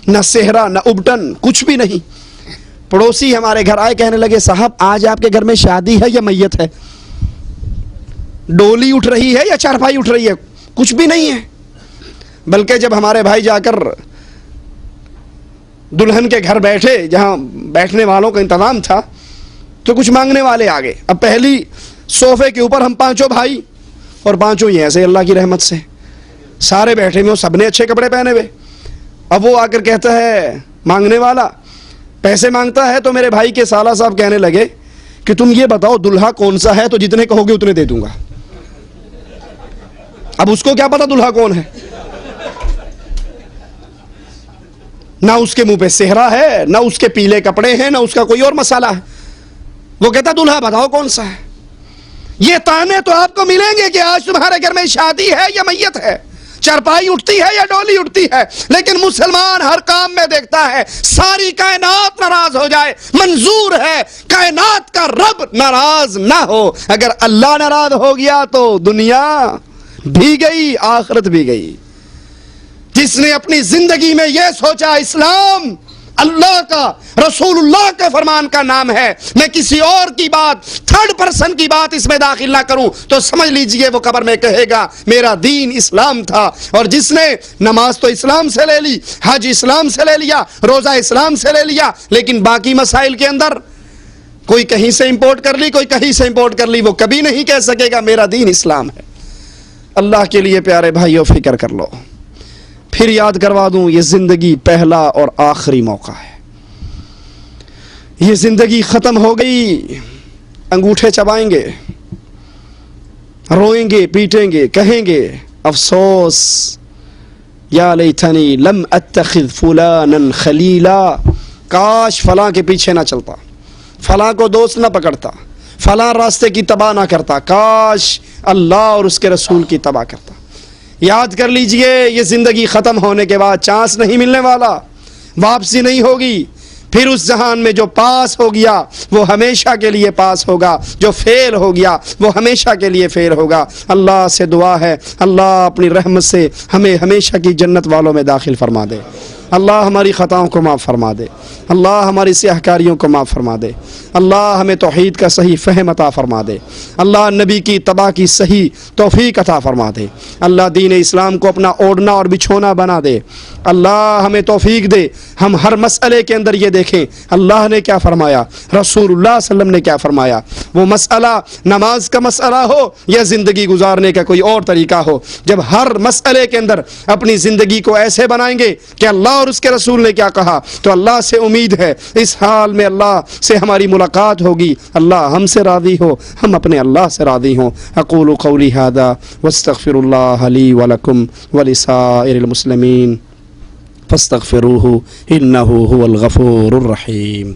نہ صحرا، نہ ابٹن، کچھ بھی نہیں۔ پڑوسی ہمارے گھر آئے، کہنے لگے صاحب آج آپ کے گھر میں شادی ہے یا میت ہے؟ ڈولی اٹھ رہی ہے یا چارپائی اٹھ رہی ہے؟ کچھ بھی نہیں ہے۔ بلکہ جب ہمارے بھائی جا کر دلہن کے گھر بیٹھے، جہاں بیٹھنے والوں کا انتظام تھا، تو کچھ مانگنے والے آ گئے۔ اب پہلی صوفے کے اوپر ہم 5 بھائی، اور 5 ہی ایسے اللہ کی رحمت سے سارے بیٹھے ہوئے، سب نے اچھے کپڑے پہنے ہوئے۔ اب وہ آ کر کہتا ہے مانگنے والا، پیسے مانگتا ہے، تو میرے بھائی کے سالہ صاحب کہنے لگے کہ تم یہ بتاؤ دلہا کون سا ہے، تو جتنے کہو گے اتنے دے دوں گا۔ اب اس کو کیا پتا دلہا کون ہے؟ نہ اس کے منہ پہ صحرا ہے، نہ اس کے پیلے کپڑے ہیں، نہ اس کا کوئی اور مسئلہ ہے۔ وہ کہتا دلہا بتاؤ کون سا ہے۔ یہ تانے تو آپ کو ملیں گے کہ آج تمہارے گھر میں شادی ہے یا میت ہے، چارپائی اٹھتی ہے یا ڈولی اٹھتی ہے، لیکن مسلمان ہر کام میں دیکھتا ہے ساری کائنات ناراض ہو جائے، منظور ہے کائنات کا رب ناراض نہ ہو۔ اگر اللہ ناراض ہو گیا تو دنیا بھی گئی، آخرت بھی گئی۔ جس نے اپنی زندگی میں یہ سوچا اسلام اللہ کا، رسول اللہ کے فرمان کا نام ہے، میں کسی اور کی بات، 3rd پرسن کی بات اس میں داخل نہ کروں، تو سمجھ لیجئے وہ قبر میں کہے گا میرا دین اسلام تھا۔ اور جس نے نماز تو اسلام سے لے لی، حج اسلام سے لے لیا، روزہ اسلام سے لے لیا، لیکن باقی مسائل کے اندر کوئی کہیں سے امپورٹ کر لی، کوئی کہیں سے امپورٹ کر لی، وہ کبھی نہیں کہہ سکے گا میرا دین اسلام ہے۔ اللہ کے لیے پیارے بھائیو فکر کر لو۔ پھر یاد کروا دوں، یہ زندگی پہلا اور آخری موقع ہے۔ یہ زندگی ختم ہو گئی، انگوٹھے چبائیں گے، روئیں گے، پیٹیں گے، کہیں گے افسوس یا لیتنی لم اتخذ فلانا خلیلا، کاش فلاں کے پیچھے نہ چلتا، فلاں کو دوست نہ پکڑتا، فلاں راستے کی تباہ نہ کرتا، کاش اللہ اور اس کے رسول کی تباہ کرتا۔ یاد کر لیجئے یہ زندگی ختم ہونے کے بعد چانس نہیں ملنے والا، واپسی نہیں ہوگی۔ پھر اس جہان میں جو پاس ہو گیا وہ ہمیشہ کے لیے پاس ہوگا، جو فیل ہو گیا وہ ہمیشہ کے لیے فیل ہوگا۔ اللہ سے دعا ہے اللہ اپنی رحمت سے ہمیں ہمیشہ کی جنت والوں میں داخل فرما دے۔ اللہ ہماری خطاؤں کو معاف فرما دے، اللہ ہماری سیاہ کاریوں کو معاف فرما دے، اللہ ہمیں توحید کا صحیح فہم عطا فرما دے، اللہ نبی کی اتباع کی صحیح توفیق عطا فرما دے، اللہ دین اسلام کو اپنا اوڑھنا اور بچھونا بنا دے، اللہ ہمیں توفیق دے ہم ہر مسئلے کے اندر یہ دیکھیں اللہ نے کیا فرمایا، رسول اللہ صلی اللہ علیہ وسلم نے کیا فرمایا۔ وہ مسئلہ نماز کا مسئلہ ہو یا زندگی گزارنے کا کوئی اور طریقہ ہو، جب ہر مسئلے کے اندر اپنی زندگی کو ایسے بنائیں گے کہ اللہ اور اس کے رسول نے کیا کہا. تو اللہ سے امید ہے اس حال میں اللہ سے ہماری ملاقات ہوگی, اللہ ہم سے راضی ہو, ہم اپنے اللہ سے راضی ہوں. اقول قولی ھذا واستغفر اللہ لی ولکم ولسائر المسلمین فاستغفروہ انہ هو الغفور الرحیم.